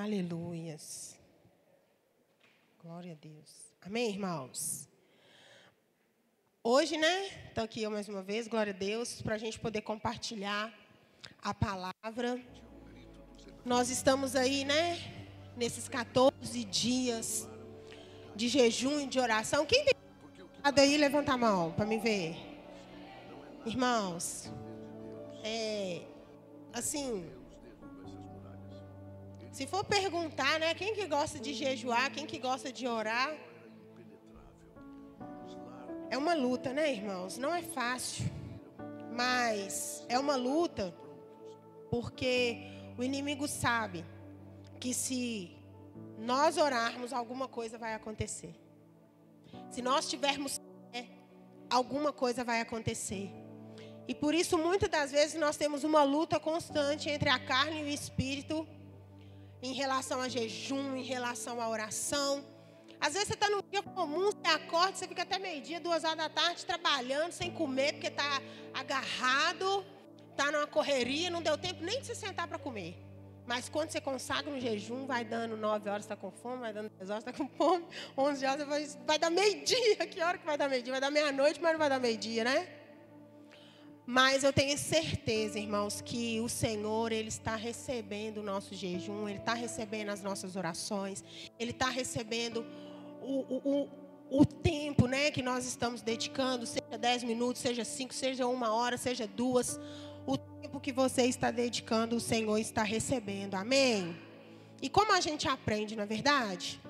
Aleluias. Glória a Deus. Amém, irmãos? Hoje, né? Estou aqui eu mais uma vez, glória a Deus, para a gente poder compartilhar a palavra. Nós estamos aí, né? Nesses 14 dias de jejum e de oração. Quem tem nada aí, levanta a mão para me ver. Irmãos, assim, se for perguntar, né, quem que gosta de jejuar, quem que gosta de orar, é uma luta, né, irmãos? Não é fácil, mas é uma luta porque o inimigo sabe que se nós orarmos, alguma coisa vai acontecer. Se nós tivermos fé, alguma coisa vai acontecer. E por isso, muitas das vezes, nós temos uma luta constante entre a carne e o espírito em relação a jejum, em relação à oração. Às vezes você está num dia comum, você acorda, você fica até meio-dia, 2 horas da tarde, trabalhando, sem comer, porque está agarrado, está numa correria, não deu tempo nem de se sentar para comer. Mas quando você consagra no jejum, vai dando 9 horas, está com fome, vai dando 10 horas, está com fome, 11 horas, vai dar meio-dia. Que hora que vai dar meio-dia? Vai dar meia-noite, mas não vai dar meio-dia, né? Mas eu tenho certeza, irmãos, que o Senhor, Ele está recebendo o nosso jejum, Ele está recebendo as nossas orações, Ele está recebendo o tempo, né, que nós estamos dedicando, seja 10 minutos, seja 5, seja 1 hora, seja 2. O tempo que você está dedicando, o Senhor está recebendo. Amém? E como a gente aprende, não é verdade?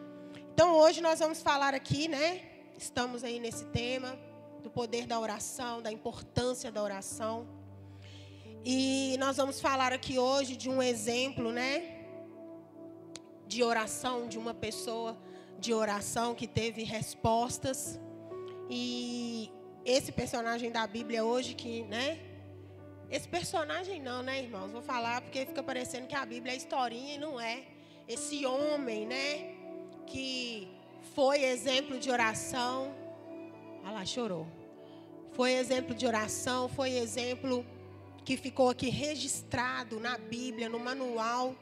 Então, hoje nós vamos falar aqui, né? Estamos aí nesse tema do poder da oração, da importância da oração. E nós vamos falar aqui hoje de um exemplo, né? De oração, de uma pessoa de oração que teve respostas. E esse personagem da Bíblia hoje que, né? Esse personagem não, né, irmãos? Vou falar porque fica parecendo que a Bíblia é historinha e não é. Esse homem, né? Que foi exemplo de oração. Ah lá, chorou. Foi exemplo de oração, foi exemplo que ficou aqui registrado na Bíblia, no manual.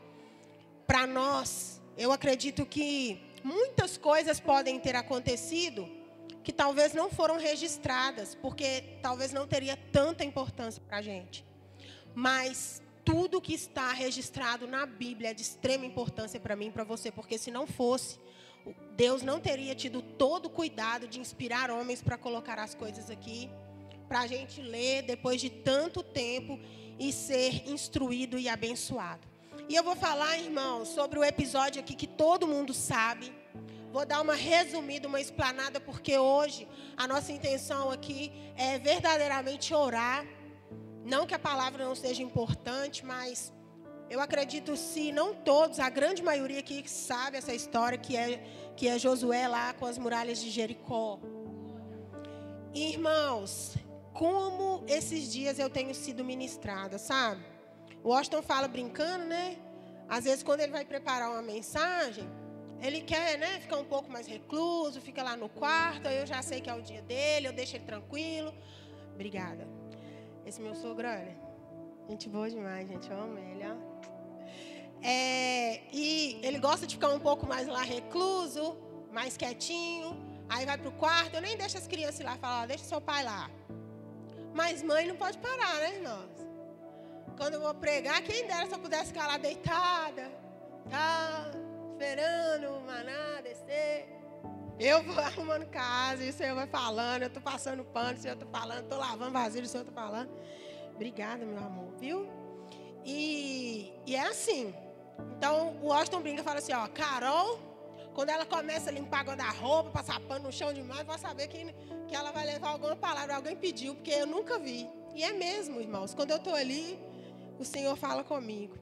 Para nós, eu acredito que muitas coisas podem ter acontecido que talvez não foram registradas, porque talvez não teria tanta importância para a gente. Mas tudo que está registrado na Bíblia é de extrema importância para mim e para você, porque se não fosse, Deus não teria tido todo o cuidado de inspirar homens para colocar as coisas aqui, para a gente ler depois de tanto tempo e ser instruído e abençoado. E eu vou falar, irmãos, sobre o episódio aqui que todo mundo sabe. Vou dar uma resumida, uma explanada, porque hoje a nossa intenção aqui é verdadeiramente orar. Não que a palavra não seja importante, mas eu acredito, se não todos, a grande maioria aqui sabe essa história, que é Josué lá com as muralhas de Jericó. Irmãos, como esses dias eu tenho sido ministrada, sabe? O Washington fala brincando, né? Às vezes, quando ele vai preparar uma mensagem, ele quer, né, ficar um pouco mais recluso, fica lá no quarto, aí eu já sei que é o dia dele, eu deixo ele tranquilo. Obrigada. Esse meu sogro, olha, gente boa demais, gente, eu amo ele, ó. E ele gosta de ficar um pouco mais lá recluso, mais quietinho. Aí vai pro quarto, eu nem deixo as crianças ir lá falar, deixa seu pai lá. Mas mãe não pode parar, né, irmãos? Quando eu vou pregar, quem dera se eu pudesse ficar lá deitada, tá, esperando o maná descer. Eu vou arrumando casa, e o Senhor vai falando, eu tô passando pano, o Senhor tá falando, tô lavando vasilha, o Senhor tá falando. Obrigada, meu amor, viu? E é assim. Então, o Washington brinca e fala assim, ó, Carol, quando ela começa a limpar guarda-roupa, passar pano no chão demais, vai saber que ela vai levar alguma palavra, alguém pediu, porque eu nunca vi. E é mesmo, irmãos, quando eu estou ali, o Senhor fala comigo.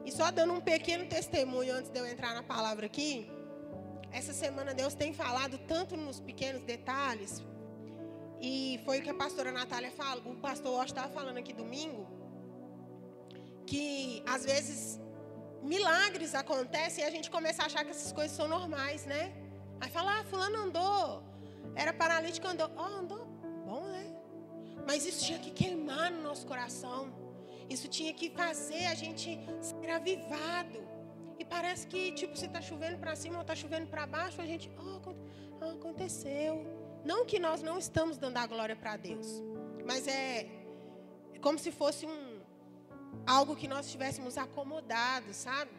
E só dando um pequeno testemunho antes de eu entrar na palavra aqui, essa semana Deus tem falado tanto nos pequenos detalhes, e foi o que a pastora Natália fala, o pastor Washington estava falando aqui domingo, que às vezes milagres acontecem e a gente começa a achar que essas coisas são normais, né? Aí fala, fulano andou, era paralítico, andou. Andou, bom, né? Mas isso tinha que queimar no nosso coração. Isso tinha que fazer a gente ser avivado. E parece que, tipo, se está chovendo para cima ou está chovendo para baixo, a gente, aconteceu. Não que nós não estamos dando a glória para Deus, mas é como se fosse algo que nós estivéssemos acomodados, sabe?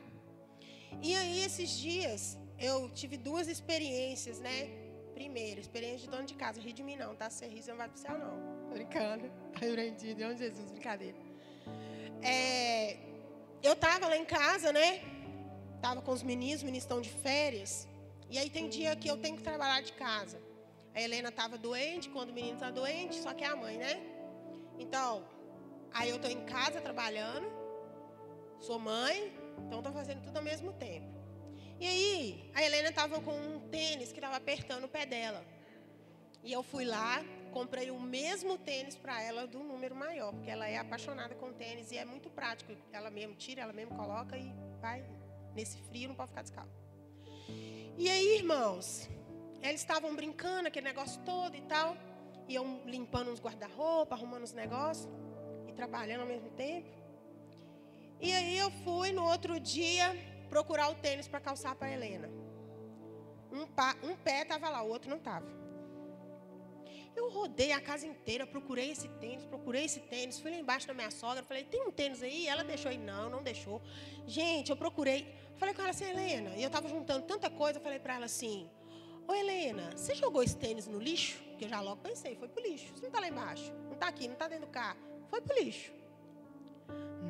E aí, esses dias, eu tive 2 experiências, né? Primeiro, experiência de dono de casa. Ri de mim não, tá? Se você rir, você não vai pro céu, não. Tô brincando. Ai, Brandinho, Deus Jesus, brincadeira. Eu tava lá em casa, né? Tava com os meninos estão de férias. E aí tem dia que eu tenho que trabalhar de casa. A Helena tava doente, quando o menino tá doente, só que é a mãe, né? Então, aí eu tô em casa trabalhando, sou mãe, então tô fazendo tudo ao mesmo tempo. E aí, a Helena estava com um tênis que estava apertando o pé dela. E eu fui lá, comprei o mesmo tênis para ela do número maior, porque ela é apaixonada com tênis e é muito prático. Ela mesmo tira, ela mesmo coloca e vai. Nesse frio não pode ficar descalço. E aí, irmãos, eles estavam brincando, aquele negócio todo e tal. E eu limpando uns guarda-roupa, arrumando uns negócios e trabalhando ao mesmo tempo. E aí eu fui no outro dia procurar o tênis para calçar para a Helena. Um pé estava lá, o outro não estava. Eu rodei a casa inteira, procurei esse tênis, fui lá embaixo da minha sogra, falei, tem um tênis aí? Ela deixou aí? Não deixou. Gente, eu procurei, falei com ela assim, Helena, e eu estava juntando tanta coisa, eu falei para ela assim, ô Helena, você jogou esse tênis no lixo? Que eu já logo pensei, foi pro lixo. Você não está lá embaixo, não está aqui, não está dentro do carro, foi pro lixo.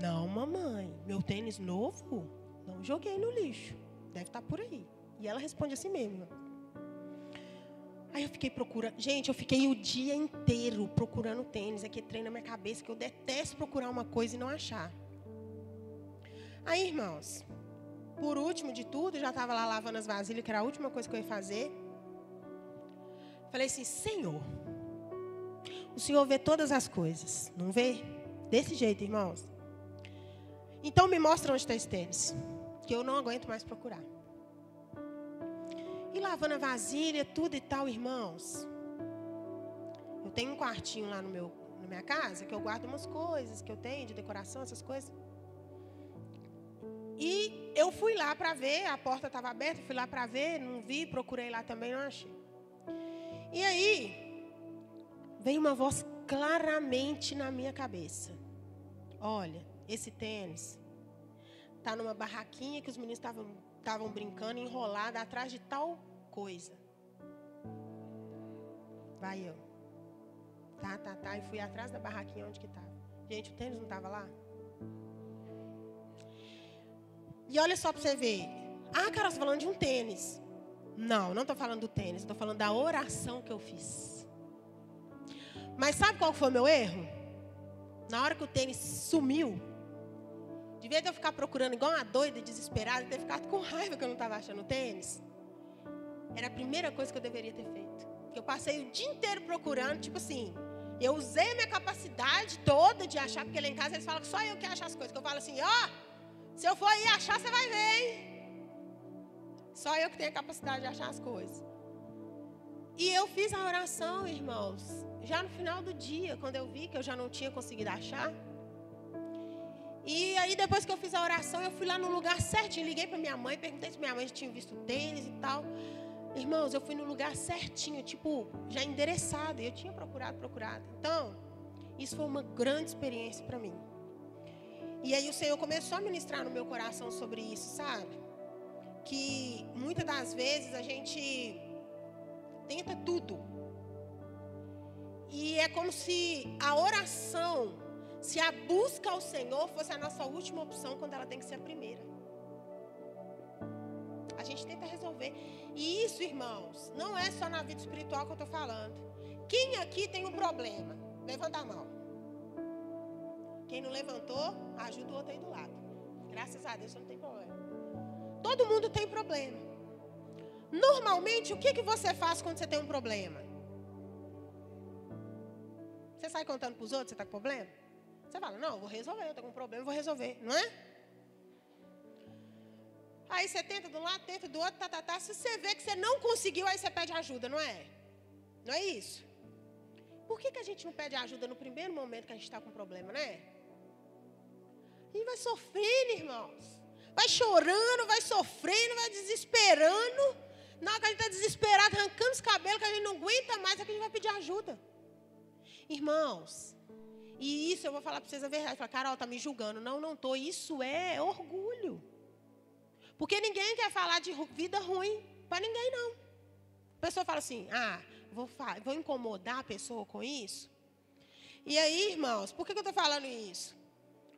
Não, mamãe, meu tênis novo? Não joguei no lixo. Deve estar por aí. E ela responde assim mesmo. Aí eu fiquei procurando. Gente, eu fiquei o dia inteiro procurando tênis. Aqui trem na minha cabeça que eu detesto procurar uma coisa e não achar. Aí, irmãos, por último de tudo, já estava lá lavando as vasilhas, que era a última coisa que eu ia fazer. Falei assim, Senhor, o Senhor vê todas as coisas. Não vê? Desse jeito, irmãos. Então me mostra onde está esse tênis, que eu não aguento mais procurar. E lavando a vasilha, tudo e tal, irmãos. Eu tenho um quartinho lá na minha casa, que eu guardo umas coisas que eu tenho de decoração, essas coisas. E eu fui lá para ver, a porta estava aberta, fui lá para ver, não vi, procurei lá também, não achei. E aí, veio uma voz claramente na minha cabeça. Olha, esse tênis está numa barraquinha que os meninos estavam brincando, enrolado atrás de tal coisa. Vai eu. Tá. E fui atrás da barraquinha onde que estava. Gente, o tênis não estava lá? E olha só para você ver. Ah, cara, você está falando de um tênis. Não estou falando do tênis. Estou falando da oração que eu fiz. Mas sabe qual foi o meu erro? Na hora que o tênis sumiu, de vez de eu ficar procurando igual uma doida, desesperada, ter ficado com raiva que eu não estava achando o tênis, era a primeira coisa que eu deveria ter feito. Eu passei o dia inteiro procurando, tipo assim, eu usei a minha capacidade toda de achar, porque lá em casa eles falam que só eu que acho as coisas. Que eu falo assim, se eu for aí achar, você vai ver, hein? Só eu que tenho a capacidade de achar as coisas. E eu fiz a oração, irmãos, já no final do dia, quando eu vi que eu já não tinha conseguido achar. E aí, depois que eu fiz a oração, eu fui lá no lugar certinho. Liguei para minha mãe, perguntei se minha mãe tinha visto o tênis e tal. Irmãos, eu fui no lugar certinho, tipo, já endereçado. Eu tinha procurado. Então, isso foi uma grande experiência para mim. E aí o Senhor começou a ministrar no meu coração sobre isso, sabe? Que muitas das vezes a gente tenta tudo. E é como se a oração, se a busca ao Senhor fosse a nossa última opção, quando ela tem que ser a primeira. A gente tenta resolver. E isso, irmãos, não é só na vida espiritual que eu estou falando. Quem aqui tem um problema? Levanta a mão. Quem não levantou, ajuda o outro aí do lado. Graças a Deus, você não tem problema. Todo mundo tem problema. Normalmente, o que você faz quando você tem um problema? Você sai contando para os outros, você está com problema? Você fala, não, vou resolver, eu estou com um problema, vou resolver, não é? Aí você tenta de um lado, tenta do outro, tá. Se você vê que você não conseguiu, aí você pede ajuda, não é? Não é isso? Por que a gente não pede ajuda no primeiro momento que a gente está com problema, né? A gente vai sofrendo, irmãos. Vai chorando, vai sofrendo, vai desesperando. Na hora que a gente está desesperado, arrancando os cabelos, que a gente não aguenta mais, é que a gente vai pedir ajuda. Irmãos, e isso eu vou falar para vocês a verdade. Fala, Carol, está me julgando. Não estou. Isso é orgulho. Porque ninguém quer falar de vida ruim para ninguém, não. A pessoa fala assim, vou incomodar a pessoa com isso? E aí, irmãos, por que eu estou falando isso?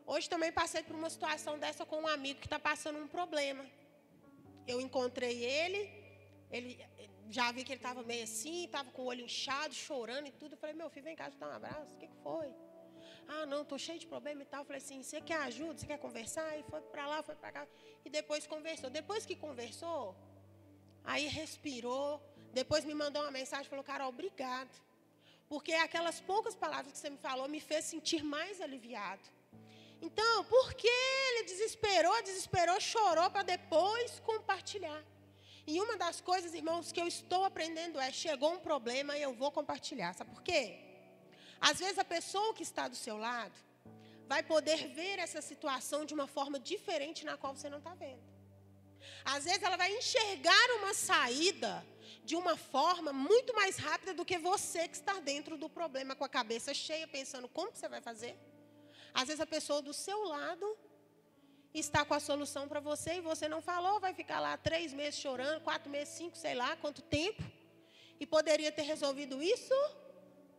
Hoje também passei por uma situação dessa com um amigo que está passando um problema. Eu encontrei ele já vi que ele estava meio assim, estava com o olho inchado, chorando e tudo. Eu falei, meu filho, vem cá, te dar um abraço. O que foi? Não, estou cheio de problema e tal. Eu falei assim, você quer ajuda? Você quer conversar? E foi para lá, foi para cá. E depois conversou. Depois que conversou, aí respirou. Depois me mandou uma mensagem, falou, Carol, obrigado. Porque aquelas poucas palavras que você me falou me fez sentir mais aliviado. Então, por que ele desesperou, chorou para depois compartilhar? E uma das coisas, irmãos, que eu estou aprendendo chegou um problema e eu vou compartilhar. Sabe por quê? Às vezes a pessoa que está do seu lado vai poder ver essa situação de uma forma diferente na qual você não está vendo. Às vezes ela vai enxergar uma saída de uma forma muito mais rápida do que você que está dentro do problema com a cabeça cheia, pensando como que você vai fazer. Às vezes a pessoa do seu lado está com a solução para você e você não falou, vai ficar lá 3 meses chorando, 4 meses, 5, sei lá quanto tempo. E poderia ter resolvido isso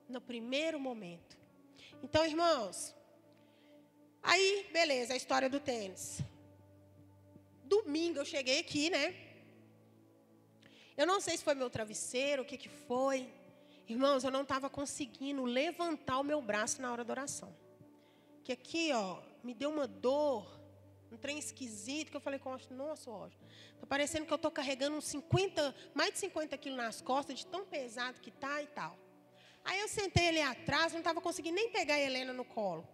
no primeiro momento. Então, irmãos, aí, beleza, a história do tênis. Domingo eu cheguei aqui, né? Eu não sei se foi meu travesseiro, o que foi. Irmãos, eu não estava conseguindo levantar o meu braço na hora da oração. Que aqui, ó, me deu uma dor, um trem esquisito, que eu falei com o Washington, nossa, Washington, tá parecendo que eu estou carregando mais de 50 quilos nas costas, de tão pesado que tá e tal. Aí eu sentei ali atrás, não estava conseguindo nem pegar a Helena no colo.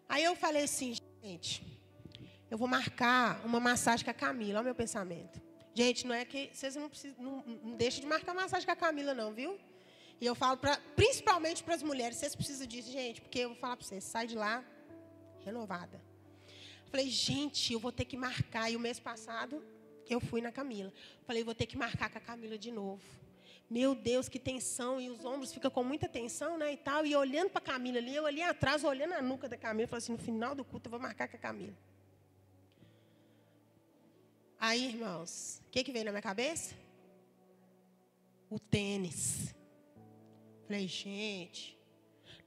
Aí eu falei assim, gente, eu vou marcar uma massagem com a Camila, olha o meu pensamento. Gente, não é que vocês não deixem de marcar massagem com a Camila, não, viu? E eu falo principalmente para as mulheres, vocês precisam disso, gente, porque eu vou falar para vocês, sai de lá renovada. Falei, gente, eu vou ter que marcar. E o mês passado, eu fui na Camila. Falei, vou ter que marcar com a Camila de novo. Meu Deus, que tensão. E os ombros ficam com muita tensão, né, e tal. E olhando para a Camila ali, eu ali atrás, olhando a nuca da Camila. Falei assim, no final do culto, eu vou marcar com a Camila. Aí, irmãos, o que veio na minha cabeça? O tênis. Falei, gente,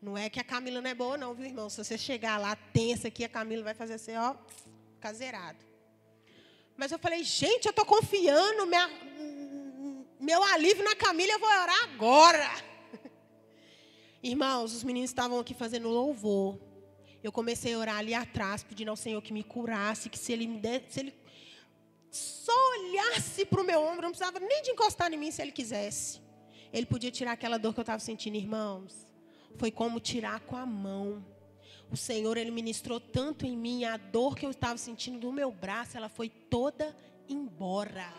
não é que a Camila não é boa não, viu, irmão? Se você chegar lá tensa aqui, a Camila vai fazer assim, ó, caseirado. Mas eu falei, gente, eu estou confiando, meu alívio na Camila, eu vou orar agora. Irmãos, os meninos estavam aqui fazendo louvor. Eu comecei a orar ali atrás, pedindo ao Senhor que me curasse, que se Ele só olhasse para o meu ombro, não precisava nem de encostar em mim se Ele quisesse. Ele podia tirar aquela dor que eu estava sentindo, irmãos. Foi como tirar com a mão. O Senhor, Ele ministrou tanto em mim, a dor que eu estava sentindo do meu braço, ela foi toda embora.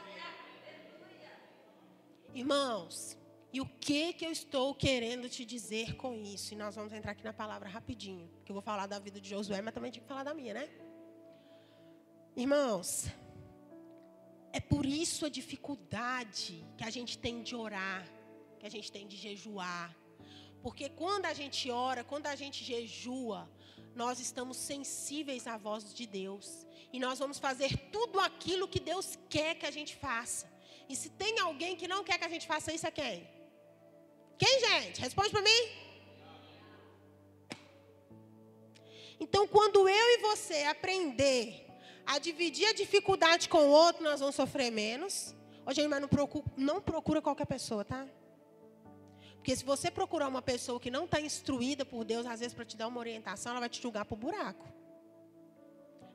Irmãos, e o que eu estou querendo te dizer com isso? E nós vamos entrar aqui na palavra rapidinho, porque eu vou falar da vida de Josué, mas também tinha que falar da minha, né? Irmãos, é por isso a dificuldade que a gente tem de orar, que a gente tem de jejuar. Porque quando a gente ora, quando a gente jejua, nós estamos sensíveis à voz de Deus. E nós vamos fazer tudo aquilo que Deus quer que a gente faça. E se tem alguém que não quer que a gente faça isso, é quem? Quem, gente? Responde para mim. Então, quando eu e você aprender a dividir a dificuldade com o outro, nós vamos sofrer menos. Ô, gente, mas não procura qualquer pessoa, tá? Porque se você procurar uma pessoa que não está instruída por Deus, às vezes para te dar uma orientação, ela vai te julgar por buraco.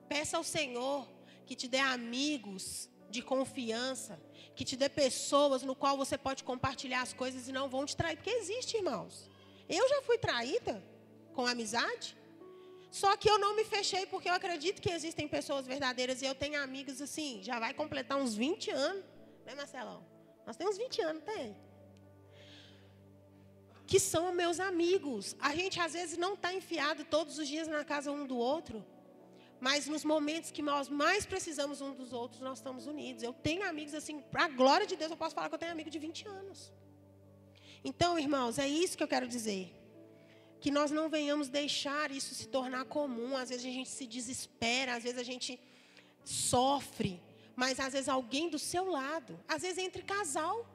Peça ao Senhor que te dê amigos de confiança, que te dê pessoas no qual você pode compartilhar as coisas e não vão te trair. Porque existe, irmãos. Eu já fui traída com amizade, só que eu não me fechei porque eu acredito que existem pessoas verdadeiras e eu tenho amigos assim, já vai completar uns 20 anos, né, Marcelão? Nós temos uns 20 anos, tem? Que são meus amigos. A gente às vezes não está enfiado todos os dias na casa um do outro, Mas nos momentos que nós mais precisamos uns dos outros, nós estamos unidos. Eu tenho amigos assim, para a glória de Deus, eu posso falar que eu tenho amigo de 20 anos. Então, irmãos, é isso que eu quero dizer. Que nós não venhamos deixar isso se tornar comum. Às vezes a gente se desespera, às vezes a gente sofre. Mas às vezes alguém do seu lado, às vezes entre casal.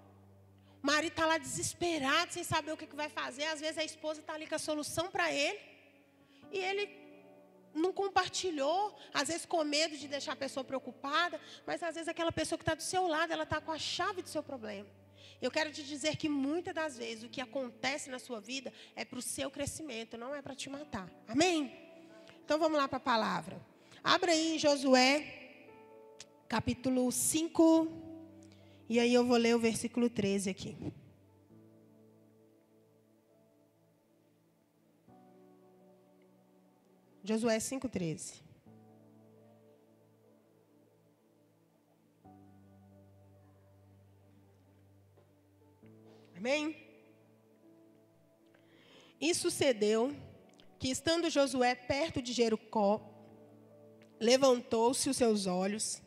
O marido está lá desesperado, sem saber o que vai fazer. Às vezes a esposa está ali com a solução para ele. E ele não compartilhou, às vezes com medo de deixar a pessoa preocupada. Mas às vezes aquela pessoa que está do seu lado, ela está com a chave do seu problema. Eu quero te dizer que muitas das vezes o que acontece na sua vida é para o seu crescimento, não é para te matar. Amém? Então vamos lá para a palavra. Abra aí em Josué, capítulo 5. E aí eu vou ler o versículo 13 aqui. Josué 5:13. Amém? E sucedeu que, estando Josué perto de Jericó, levantou-se os seus olhos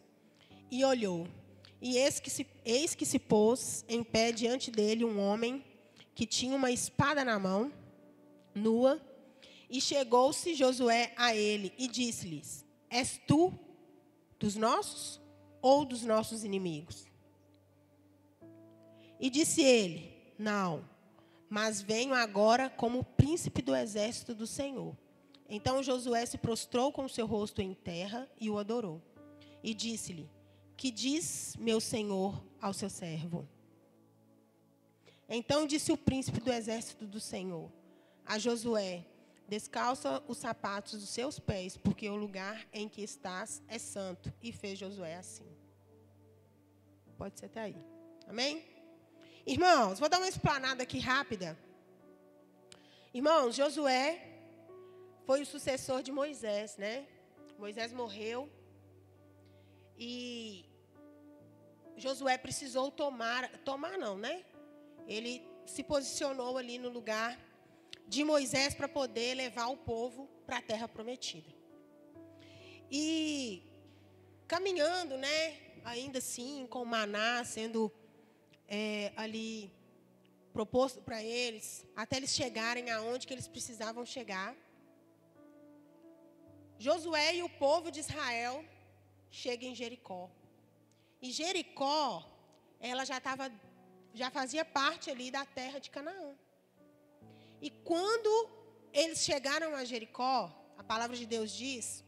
e olhou. E eis que se pôs em pé diante dele um homem que tinha uma espada na mão, nua, e chegou-se Josué a ele e disse-lhes: És tu dos nossos ou dos nossos inimigos? E disse ele: Não, mas venho agora como príncipe do exército do Senhor. Então Josué se prostrou com o seu rosto em terra e o adorou. E disse-lhe: Que diz meu senhor ao seu servo? Então disse o príncipe do exército do Senhor a Josué: Descalça os sapatos dos seus pés, porque o lugar em que estás é santo. E fez Josué assim. Pode ser até aí. Amém? Irmãos, vou dar uma explanada aqui rápida. Irmãos, Josué foi o sucessor de Moisés, né? Moisés morreu. E Josué precisou tomar não, né? Ele se posicionou ali no lugar de Moisés para poder levar o povo para a terra prometida. E caminhando, né? Ainda assim, com o maná sendo ali proposto para eles, até eles chegarem aonde que eles precisavam chegar. Josué e o povo de Israel chegam em Jericó. E Jericó, ela já fazia parte ali da terra de Canaã. E quando eles chegaram a Jericó, a palavra de Deus diz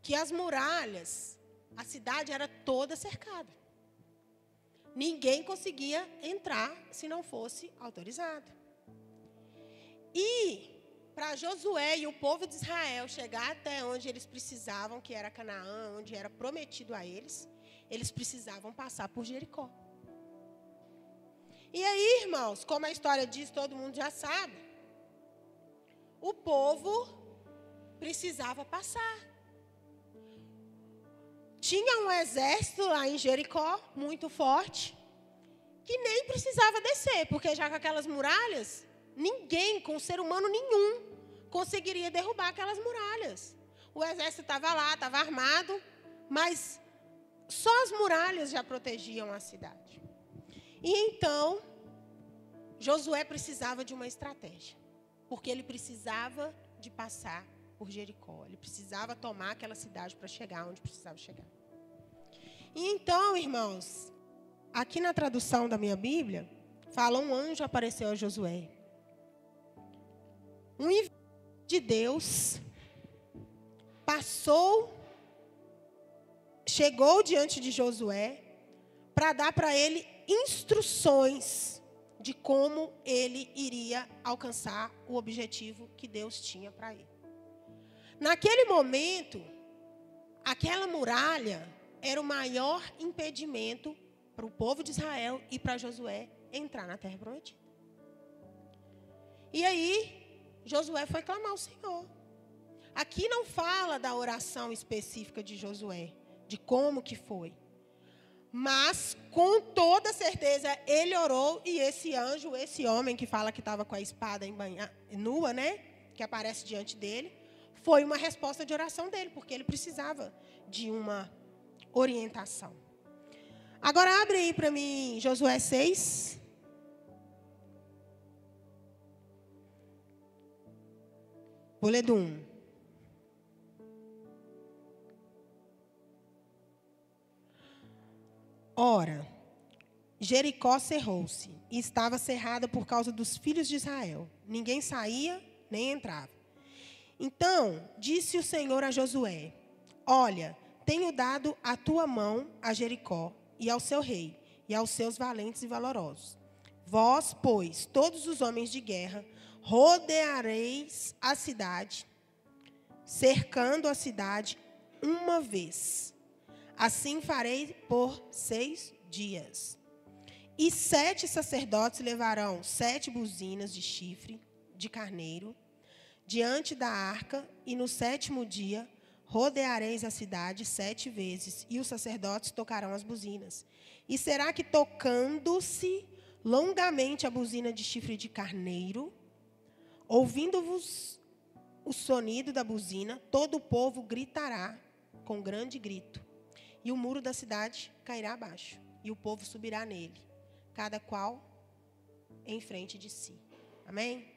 que as muralhas, a cidade era toda cercada. Ninguém conseguia entrar se não fosse autorizado. E para Josué e o povo de Israel chegar até onde eles precisavam, que era Canaã, onde era prometido a eles precisavam passar por Jericó. E aí, irmãos, como a história diz, todo mundo já sabe, o povo precisava passar. Tinha um exército lá em Jericó, muito forte, que nem precisava descer, porque já com aquelas muralhas, ninguém, com ser humano nenhum, conseguiria derrubar aquelas muralhas. O exército estava lá, estava armado, mas só as muralhas já protegiam a cidade. E então, Josué precisava de uma estratégia, porque ele precisava de passar por Jericó. Ele precisava tomar aquela cidade para chegar onde precisava chegar. E então, irmãos, aqui na tradução da minha Bíblia, fala: um anjo apareceu a Josué. Um enviado de Deus chegou diante de Josué para dar para ele instruções de como ele iria alcançar o objetivo que Deus tinha para ele. Naquele momento, aquela muralha era o maior impedimento para o povo de Israel e para Josué entrar na terra prometida. E aí, Josué foi clamar ao Senhor. Aqui não fala da oração específica de Josué, de como que foi. Mas, com toda certeza, ele orou e esse anjo, esse homem que fala que estava com a espada nua, né? Que aparece diante dele, foi uma resposta de oração dele, porque ele precisava de uma orientação. Agora abre aí para mim Josué 6. Vou ler do 1. Ora, Jericó cerrou-se e estava cerrada por causa dos filhos de Israel. Ninguém saía nem entrava. Então disse o Senhor a Josué: olha, tenho dado a tua mão a Jericó e ao seu rei e aos seus valentes e valorosos. Vós, pois, todos os homens de guerra, rodeareis a cidade, cercando a cidade uma vez. Assim farei por 6 dias. E 7 sacerdotes levarão 7 buzinas de chifre de carneiro diante da arca, e no 7º dia rodeareis a cidade 7 vezes, e os sacerdotes tocarão as buzinas. E será que, tocando-se longamente a buzina de chifre de carneiro, ouvindo-vos o sonido da buzina, todo o povo gritará com grande grito, e o muro da cidade cairá abaixo, e o povo subirá nele, cada qual em frente de si. Amém?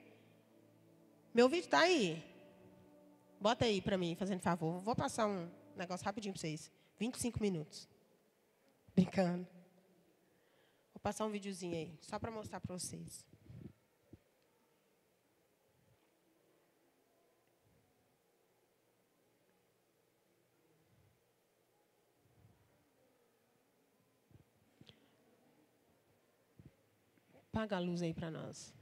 Meu vídeo está aí. Bota aí para mim, fazendo favor. Vou passar um negócio rapidinho para vocês. 25 minutos. Brincando. Vou passar um videozinho aí, só para mostrar para vocês. Apaga a luz aí para nós.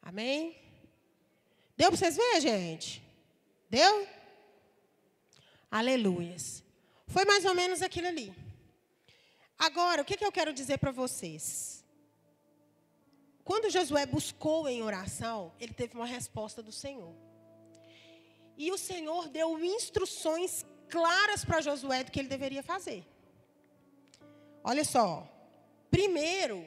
Amém? Deu para vocês verem, gente? Deu? Aleluias. Foi mais ou menos aquilo ali. Agora, o que eu quero dizer para vocês? Quando Josué buscou em oração, ele teve uma resposta do Senhor. E o Senhor deu instruções claras para Josué do que ele deveria fazer. Olha só. Primeiro,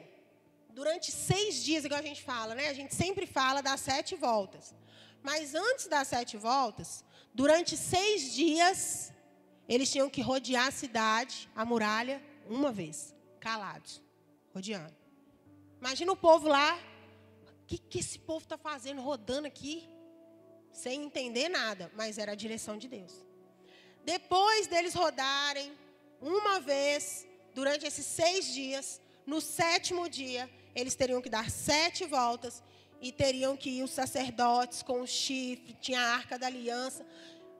durante 6 dias, igual a gente fala, né? A gente sempre fala das 7 voltas. Mas antes das 7 voltas, durante 6 dias, eles tinham que rodear a cidade, a muralha, uma vez, calados, rodeando. Imagina o povo lá, o que esse povo está fazendo, rodando aqui, sem entender nada, mas era a direção de Deus. Depois deles rodarem uma vez, durante esses 6 dias, no 7º dia, eles teriam que dar 7 voltas e teriam que ir os sacerdotes com o chifre, tinha a arca da aliança.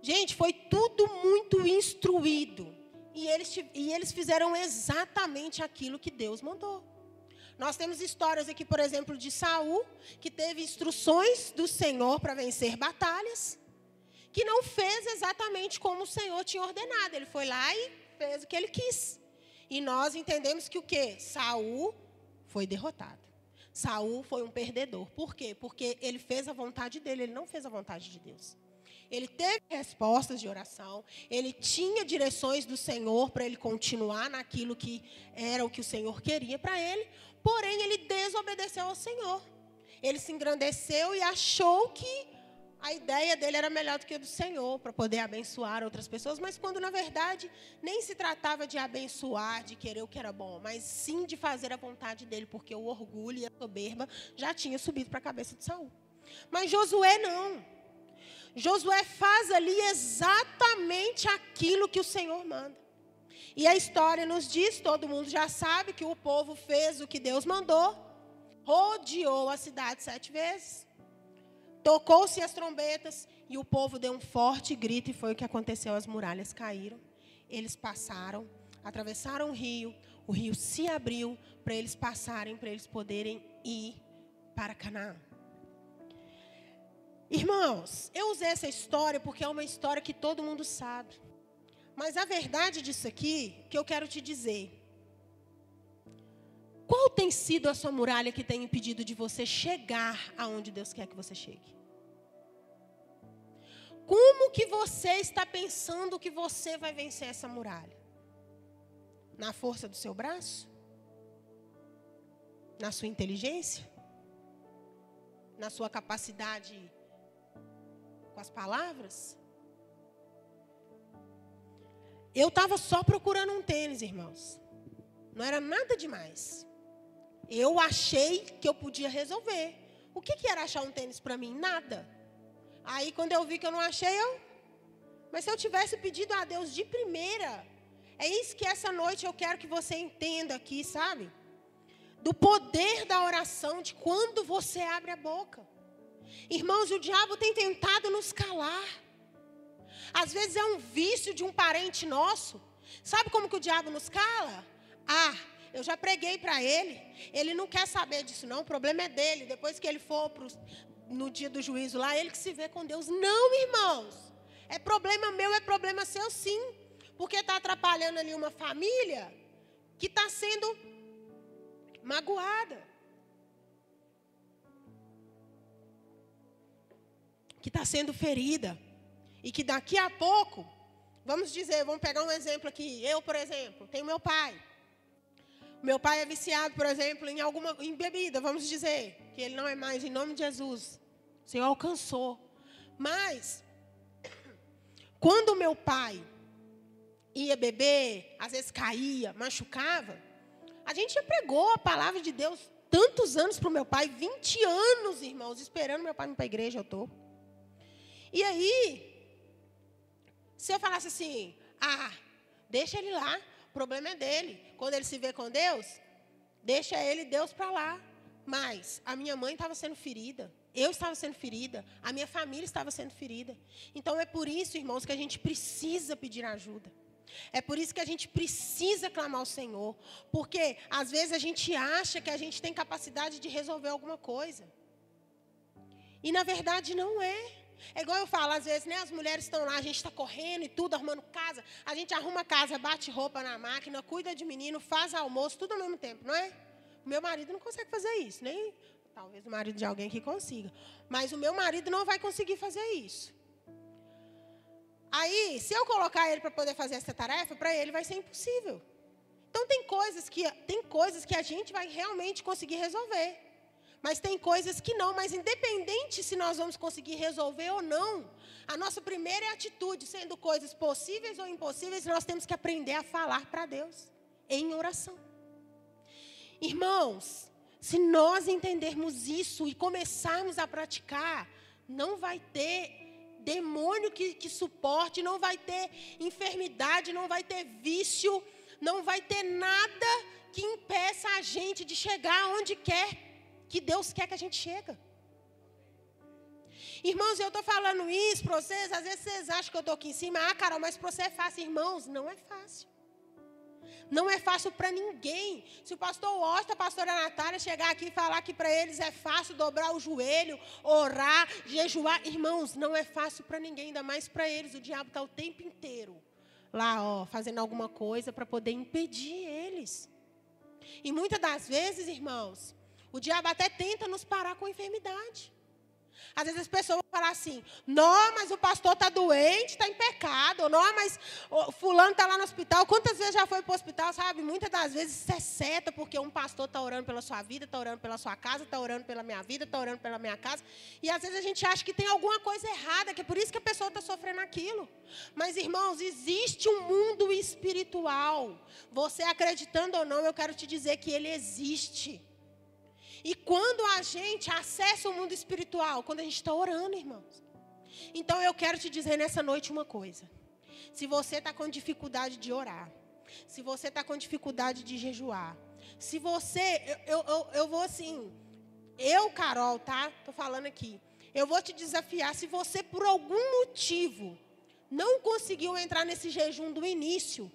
Gente, foi tudo muito instruído. E eles fizeram exatamente aquilo que Deus mandou. Nós temos histórias aqui, por exemplo, de Saul, que teve instruções do Senhor para vencer batalhas, que não fez exatamente como o Senhor tinha ordenado. Ele foi lá e fez o que ele quis. E nós entendemos que o quê? Saul foi derrotado. Saul foi um perdedor. Por quê? Porque ele fez a vontade dele, ele não fez a vontade de Deus. Ele teve respostas de oração, ele tinha direções do Senhor para ele continuar naquilo que era o que o Senhor queria para ele, porém ele desobedeceu ao Senhor. Ele se engrandeceu e achou que a ideia dele era melhor do que a do Senhor, para poder abençoar outras pessoas, mas quando na verdade nem se tratava de abençoar, de querer o que era bom, mas sim de fazer a vontade dele, porque o orgulho e a soberba já tinha subido para a cabeça de Saul. Mas Josué não. Josué faz ali exatamente aquilo que o Senhor manda. E a história nos diz, todo mundo já sabe, que o povo fez o que Deus mandou, rodeou a cidade 7 vezes, tocou-se as trombetas e o povo deu um forte grito e foi o que aconteceu, as muralhas caíram. Eles passaram, atravessaram o rio se abriu para eles passarem, para eles poderem ir para Canaã. Irmãos, eu usei essa história porque é uma história que todo mundo sabe. Mas a verdade disso aqui, que eu quero te dizer. Qual tem sido a sua muralha que tem impedido de você chegar aonde Deus quer que você chegue? Como que você está pensando que você vai vencer essa muralha? Na força do seu braço? Na sua inteligência? Na sua capacidade com as palavras? Eu estava só procurando um tênis, irmãos. Não era nada demais. Eu achei que eu podia resolver. O que era achar um tênis para mim? Nada. Aí, quando eu vi que eu não achei, Mas se eu tivesse pedido a Deus de primeira, é isso que essa noite eu quero que você entenda aqui, sabe? Do poder da oração, de quando você abre a boca. Irmãos, o diabo tem tentado nos calar. Às vezes é um vício de um parente nosso. Sabe como que o diabo nos cala? Eu já preguei para ele. Ele não quer saber disso não, o problema é dele. Depois que ele for no dia do juízo lá, ele que se vê com Deus. Não, irmãos. É problema meu, é problema seu sim. Porque está atrapalhando ali uma família que está sendo magoada. Que está sendo ferida. E que daqui a pouco, vamos pegar um exemplo aqui. Eu, por exemplo, tenho meu pai. Meu pai é viciado, por exemplo, em bebida, vamos dizer. Que ele não é mais, em nome de Jesus. O Senhor alcançou. Mas, quando meu pai ia beber, às vezes caía, machucava, a gente já pregou a palavra de Deus tantos anos para o meu pai, 20 anos, irmãos, esperando meu pai ir para a igreja, eu estou. E aí, se eu falasse assim, deixa ele lá, o problema é dele. Quando ele se vê com Deus, deixa ele, Deus para lá. Mas a minha mãe estava sendo ferida, eu estava sendo ferida, a minha família estava sendo ferida. Então é por isso, irmãos, que a gente precisa pedir ajuda. É por isso que a gente precisa clamar ao Senhor. Porque às vezes a gente acha que a gente tem capacidade de resolver alguma coisa. E na verdade não é. É igual eu falo, às vezes, né, as mulheres estão lá, a gente está correndo e tudo, arrumando casa. A gente arruma casa, bate roupa na máquina, cuida de menino, faz almoço, tudo ao mesmo tempo, não é? O meu marido não consegue fazer isso, nem talvez o marido de alguém que consiga. Mas o meu marido não vai conseguir fazer isso. Aí, se eu colocar ele para poder fazer essa tarefa, para ele vai ser impossível. Então, tem coisas que a gente vai realmente conseguir resolver. Mas tem coisas que não, mas independente se nós vamos conseguir resolver ou não, a nossa primeira atitude, sendo coisas possíveis ou impossíveis, nós temos que aprender a falar para Deus, em oração. Irmãos, se nós entendermos isso e começarmos a praticar, não vai ter demônio que suporte, não vai ter enfermidade, não vai ter vício, não vai ter nada que impeça a gente de chegar onde quer que Deus quer que a gente chega. Irmãos, eu estou falando isso para vocês, às vezes vocês acham que eu estou aqui em cima, Carol, mas para você é fácil. Irmãos, não é fácil. Não é fácil para ninguém. Se o pastor Washington, a pastora Natália chegar aqui e falar que para eles é fácil dobrar o joelho, orar, jejuar, irmãos, não é fácil para ninguém, ainda mais para eles. O diabo está o tempo inteiro lá, fazendo alguma coisa para poder impedir eles. E muitas das vezes, irmãos, O diabo até tenta nos parar com enfermidade. Às vezes as pessoas vão falar assim, não, mas o pastor está doente, está em pecado. Ou, não, mas o fulano está lá no hospital. Quantas vezes já foi para o hospital, sabe? Muitas das vezes isso é seta, porque um pastor está orando pela sua vida, está orando pela sua casa, está orando pela minha vida, está orando pela minha casa. E às vezes a gente acha que tem alguma coisa errada, que é por isso que a pessoa está sofrendo aquilo. Mas, irmãos, existe um mundo espiritual. Você acreditando ou não, eu quero te dizer que ele existe. E quando a gente acessa o mundo espiritual? Quando a gente está orando, irmãos. Então, eu quero te dizer nessa noite uma coisa. Se você está com dificuldade de orar, se você está com dificuldade de jejuar, se você... Eu vou assim... Carol, tá? Estou falando aqui. Eu vou te desafiar. Se você, por algum motivo, não conseguiu entrar nesse jejum do início,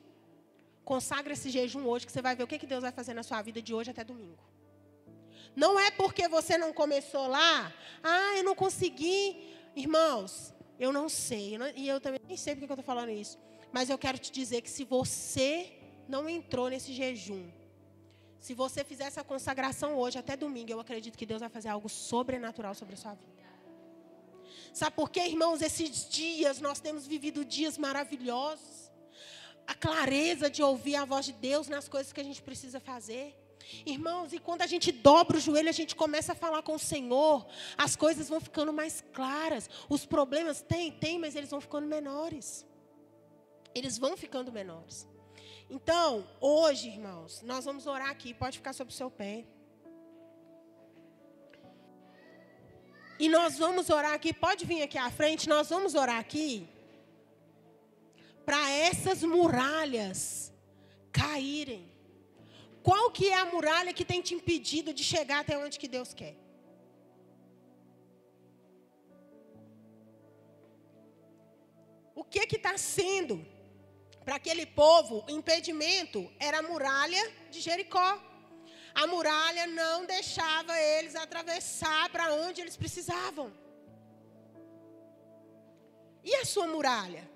consagra esse jejum hoje, que você vai ver o que Deus vai fazer na sua vida de hoje até domingo. Não é porque você não começou lá, eu não consegui. Irmãos, eu não sei, e eu também nem sei porque eu estou falando isso. Mas eu quero te dizer que se você não entrou nesse jejum, se você fizer essa consagração hoje até domingo, eu acredito que Deus vai fazer algo sobrenatural sobre a sua vida. Sabe por quê, irmãos? Esses dias, nós temos vivido dias maravilhosos. A clareza de ouvir a voz de Deus nas coisas que a gente precisa fazer. Irmãos, e quando a gente dobra o joelho, a gente começa a falar com o Senhor, as coisas vão ficando mais claras. Os problemas tem, mas eles vão ficando menores. Eles vão ficando menores. Então, hoje, irmãos, nós vamos orar aqui. Pode ficar sobre o seu pé. E nós vamos orar aqui. Pode vir aqui à frente. Nós vamos orar aqui para essas muralhas caírem. Qual que é a muralha que tem te impedido de chegar até onde que Deus quer? O que está sendo para aquele povo impedimento? Era a muralha de Jericó. A muralha não deixava eles atravessar para onde eles precisavam. E a sua muralha?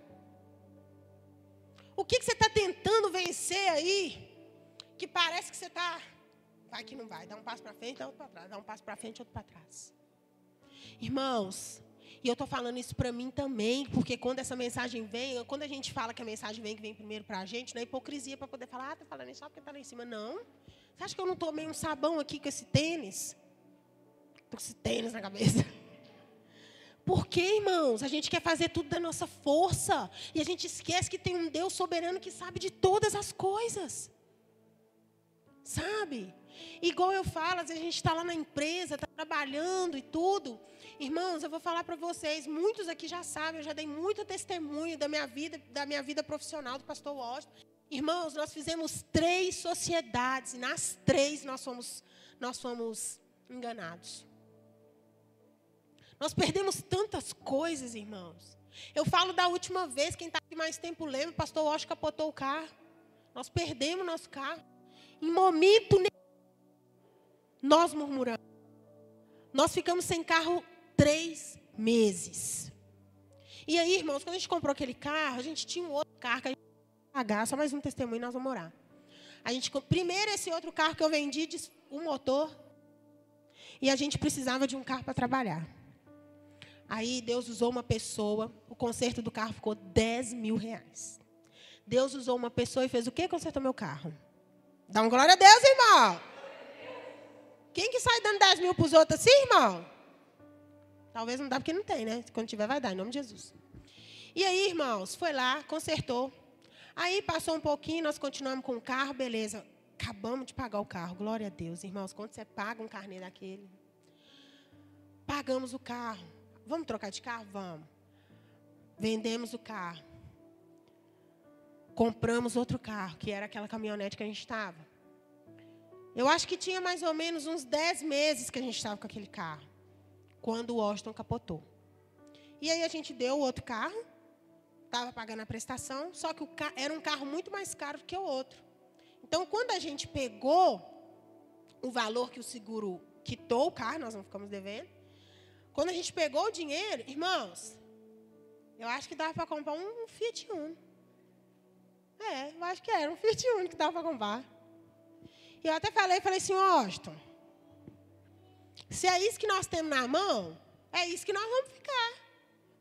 O que você está tentando vencer aí? Que parece que você está... Vai que não vai. Dá um passo para frente, dá outro para trás. Dá um passo para frente, outro para trás. Irmãos, e eu estou falando isso para mim também, porque quando essa mensagem vem, quando a gente fala que a mensagem vem, que vem primeiro para a gente, não é hipocrisia para poder falar, está falando isso só porque está lá em cima. Não. Você acha que eu não tomei um sabão aqui com esse tênis? Estou com esse tênis na cabeça. Por quê, irmãos? A gente quer fazer tudo da nossa força. E a gente esquece que tem um Deus soberano que sabe de todas as coisas. Sabe? Igual eu falo, às vezes a gente está lá na empresa, está trabalhando e tudo. Irmãos, eu vou falar para vocês, muitos aqui já sabem, eu já dei muito testemunho da minha vida profissional do pastor Washington. Irmãos, nós fizemos 3 sociedades e nas 3 nós fomos enganados. Nós perdemos tantas coisas, irmãos. Eu falo da última vez, quem está aqui mais tempo lembra, o pastor Washington capotou o carro. Nós perdemos nosso carro. Em momento nenhum, nós murmuramos. Nós ficamos sem carro 3 meses. E aí, irmãos, quando a gente comprou aquele carro, a gente tinha um outro carro que a gente ia pagar, só mais um testemunho e nós vamos orar. Primeiro, esse outro carro que eu vendi, o motor, e a gente precisava de um carro para trabalhar. Aí, Deus usou uma pessoa, o conserto do carro ficou R$10.000. Deus usou uma pessoa e fez o quê? Consertou meu carro. Dá uma glória a Deus, irmão. Quem que sai dando 10 mil para os outros assim, irmão? Talvez não dá porque não tem, né? Quando tiver vai dar, em nome de Jesus. E aí, irmãos, foi lá, consertou. Aí passou um pouquinho, nós continuamos com o carro, beleza. Acabamos de pagar o carro, glória a Deus. Irmãos, quando você paga um carnê daquele, pagamos o carro. Vamos trocar de carro? Vamos. Vendemos o carro. Compramos outro carro, que era aquela caminhonete que a gente estava. Eu acho que tinha mais ou menos uns 10 meses que a gente estava com aquele carro, quando o Washington capotou. E aí a gente deu o outro carro, estava pagando a prestação, só que era um carro muito mais caro do que o outro. Então, quando a gente pegou o valor que o seguro quitou o carro, nós não ficamos devendo, quando a gente pegou o dinheiro, irmãos, eu acho que dava para comprar um Fiat Uno. Eu acho que era um Fiat Uno que dava para comprar. E eu até falei assim, Washington, Se é isso que nós temos na mão, é isso que nós vamos ficar.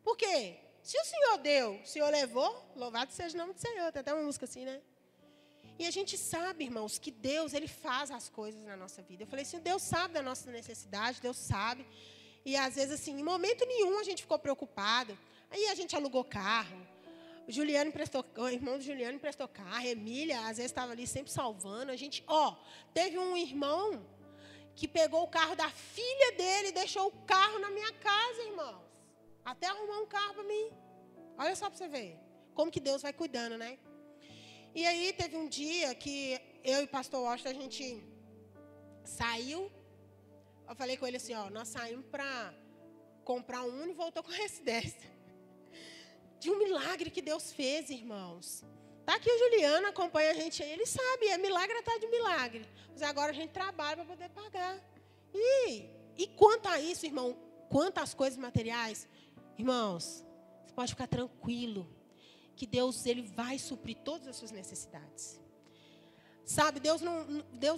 Por quê? Se o Senhor deu, o Senhor levou, louvado seja o nome do Senhor. Tem até uma música assim, né? E a gente sabe, irmãos, que Deus, Ele faz as coisas na nossa vida. Eu falei assim, Deus sabe da nossa necessidade, Deus sabe. E às vezes, assim, em momento nenhum a gente ficou preocupado. Aí a gente alugou carro. O irmão do Juliano emprestou carro. A Emília, às vezes, estava ali sempre salvando. A gente, teve um irmão que pegou o carro da filha dele e deixou o carro na minha casa, irmãos. Até arrumar um carro para mim. Olha só para você ver. Como que Deus vai cuidando, né? E aí, teve um dia que eu e o pastor Washington, a gente saiu. Eu falei com ele assim, nós saímos para comprar um Uno e voltou com a S10. De um milagre que Deus fez, irmãos. Tá aqui o Juliano, acompanha a gente aí, ele sabe, é milagre atrás de milagre. Mas agora a gente trabalha para poder pagar. E quanto a isso, irmão, quanto às coisas materiais, irmãos, você pode ficar tranquilo, que Deus, Ele vai suprir todas as suas necessidades. Sabe, Deus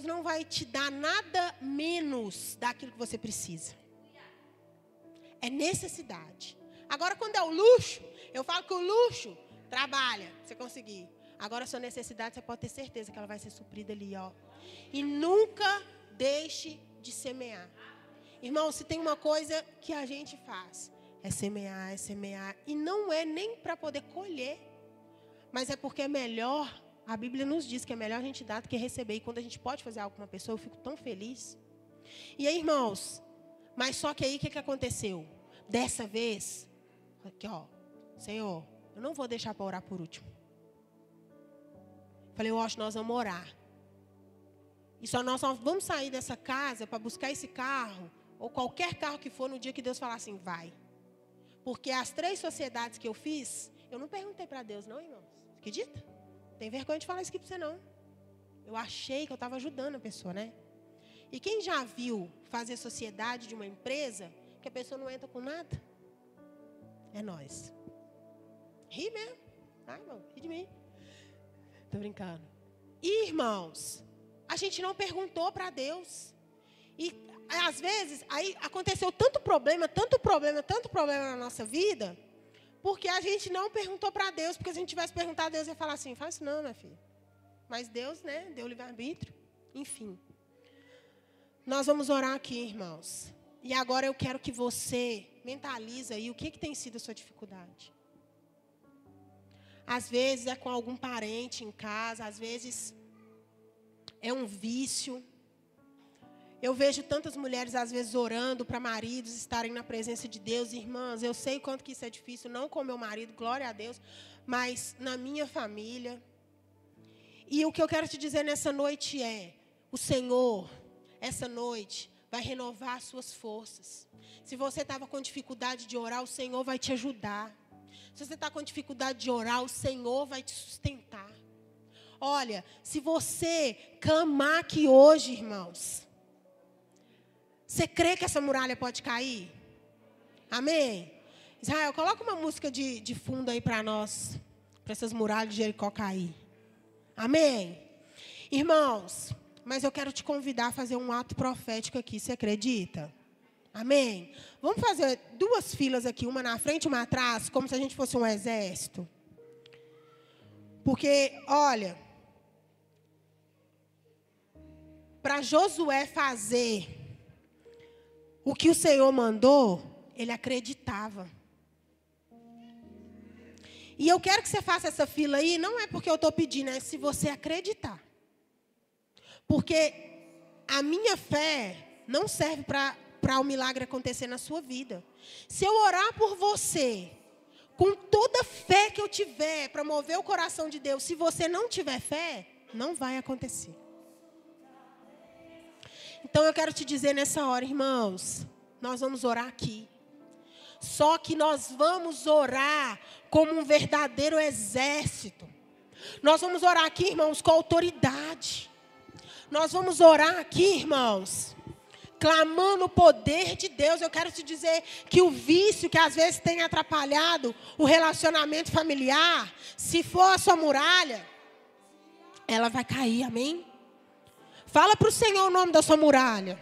não vai te dar nada menos daquilo que você precisa. É necessidade. Agora, quando é o luxo, eu falo que o luxo trabalha, você conseguir. Agora, a sua necessidade, você pode ter certeza que ela vai ser suprida ali, E nunca deixe de semear. Irmão, se tem uma coisa que a gente faz, é semear, é semear. E não é nem para poder colher, mas é porque é melhor. A Bíblia nos diz que é melhor a gente dar do que receber. E quando a gente pode fazer algo com uma pessoa, eu fico tão feliz. E aí, irmãos, mas só que aí o que aconteceu? Dessa vez, aqui, Senhor, eu não vou deixar para orar por último. Falei, eu acho que nós vamos orar. E só nós vamos sair dessa casa para buscar esse carro, ou qualquer carro que for, no dia que Deus falar assim, vai. Porque as 3 sociedades que eu fiz, eu não perguntei para Deus, não, irmãos. Acredita? Tem vergonha de falar isso aqui para você, não. Eu achei que eu estava ajudando a pessoa, né? E quem já viu fazer sociedade de uma empresa, que a pessoa não entra com nada? É nós. Ri mesmo. Irmão, ri de mim. Estou brincando. E, irmãos, a gente não perguntou para Deus. E, às vezes, aí aconteceu tanto problema na nossa vida, porque a gente não perguntou para Deus, porque se a gente tivesse perguntado a Deus, ia falar assim, faz isso não, minha filha. Mas Deus, né, deu livre-arbítrio. Enfim. Nós vamos orar aqui, irmãos. E agora eu quero que você mentalize aí o que tem sido a sua dificuldade. Às vezes é com algum parente em casa, às vezes é um vício. Eu vejo tantas mulheres, às vezes, orando para maridos estarem na presença de Deus. Irmãs, eu sei quanto que isso é difícil, não com meu marido, glória a Deus, mas na minha família. E o que eu quero te dizer nessa noite é, o Senhor, essa noite, vai renovar as suas forças. Se você estava com dificuldade de orar, o Senhor vai te ajudar. Se você está com dificuldade de orar, o Senhor vai te sustentar. Olha, se você clamar aqui hoje, irmãos, você crê que essa muralha pode cair? Amém? Israel, coloca uma música de fundo aí para nós, para essas muralhas de Jericó cair. Amém? Irmãos, mas eu quero te convidar a fazer um ato profético aqui, você acredita? Amém? Vamos fazer 2 filas aqui, uma na frente e uma atrás, como se a gente fosse um exército. Porque, olha, para Josué fazer o que o Senhor mandou, ele acreditava. E eu quero que você faça essa fila aí, não é porque eu estou pedindo, é se você acreditar. Porque a minha fé não serve para o milagre acontecer na sua vida. Se eu orar por você, com toda a fé que eu tiver para mover o coração de Deus, se você não tiver fé, não vai acontecer. Então eu quero te dizer nessa hora, irmãos, nós vamos orar aqui. Só que nós vamos orar como um verdadeiro exército. Nós vamos orar aqui, irmãos, com autoridade. Nós vamos orar aqui, irmãos, clamando o poder de Deus. Eu quero te dizer que o vício que às vezes tem atrapalhado o relacionamento familiar, se for a sua muralha, ela vai cair, amém? Fala para o Senhor o nome da sua muralha.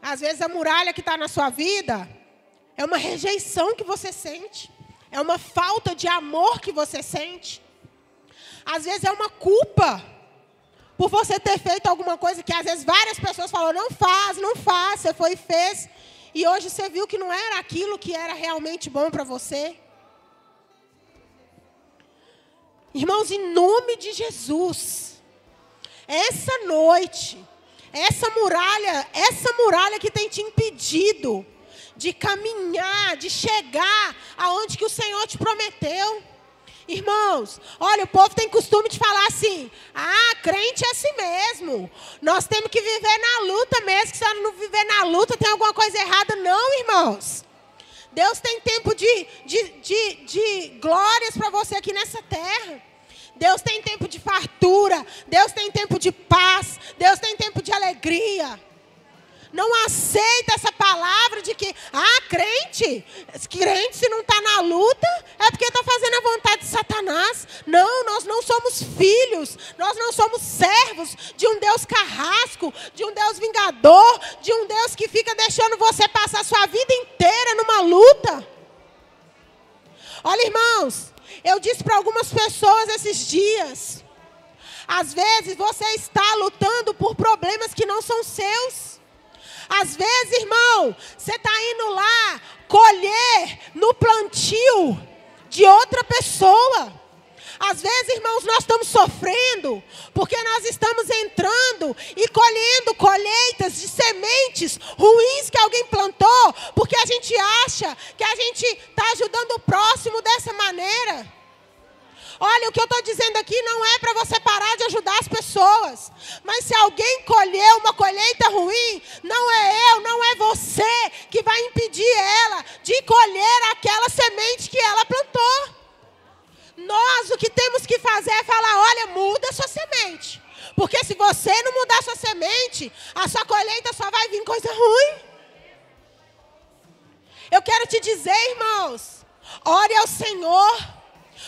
Às vezes a muralha que está na sua vida é uma rejeição que você sente. É uma falta de amor que você sente. Às vezes é uma culpa por você ter feito alguma coisa que às vezes várias pessoas falam, não faz, não faz. Você foi e fez. E hoje você viu que não era aquilo que era realmente bom para você. Irmãos, em nome de Jesus, essa noite, essa muralha que tem te impedido de caminhar, de chegar aonde que o Senhor te prometeu. Irmãos, olha, o povo tem costume de falar assim, crente é assim mesmo. Nós temos que viver na luta mesmo, que se não viver na luta tem alguma coisa errada. Não, irmãos. Deus tem tempo de glórias para você aqui nessa terra. Deus tem tempo de fartura. Deus tem tempo de paz. Deus tem tempo de alegria. Não aceita essa palavra de que, crente se não está na luta, é porque está fazendo a vontade de Satanás. Não, nós não somos filhos, nós não somos servos de um Deus carrasco, de um Deus vingador, de um Deus que fica deixando você passar a sua vida inteira numa luta. Olha, irmãos, eu disse para algumas pessoas esses dias, às vezes você está lutando por problemas que não são seus. Às vezes, irmão, você está indo lá colher no plantio de outra pessoa. Às vezes, irmãos, nós estamos sofrendo porque nós estamos entrando e colhendo colheitas de sementes ruins que alguém plantou, porque a gente acha que a gente está ajudando o próximo dessa maneira. Olha, o que eu estou dizendo aqui não é para você parar de ajudar as pessoas. Mas se alguém colheu uma colheita ruim, não é eu, não é você que vai impedir ela de colher aquela semente que ela plantou. Nós o que temos que fazer é falar, olha, muda a sua semente. Porque se você não mudar a sua semente, a sua colheita só vai vir coisa ruim. Eu quero te dizer, irmãos, ore ao Senhor.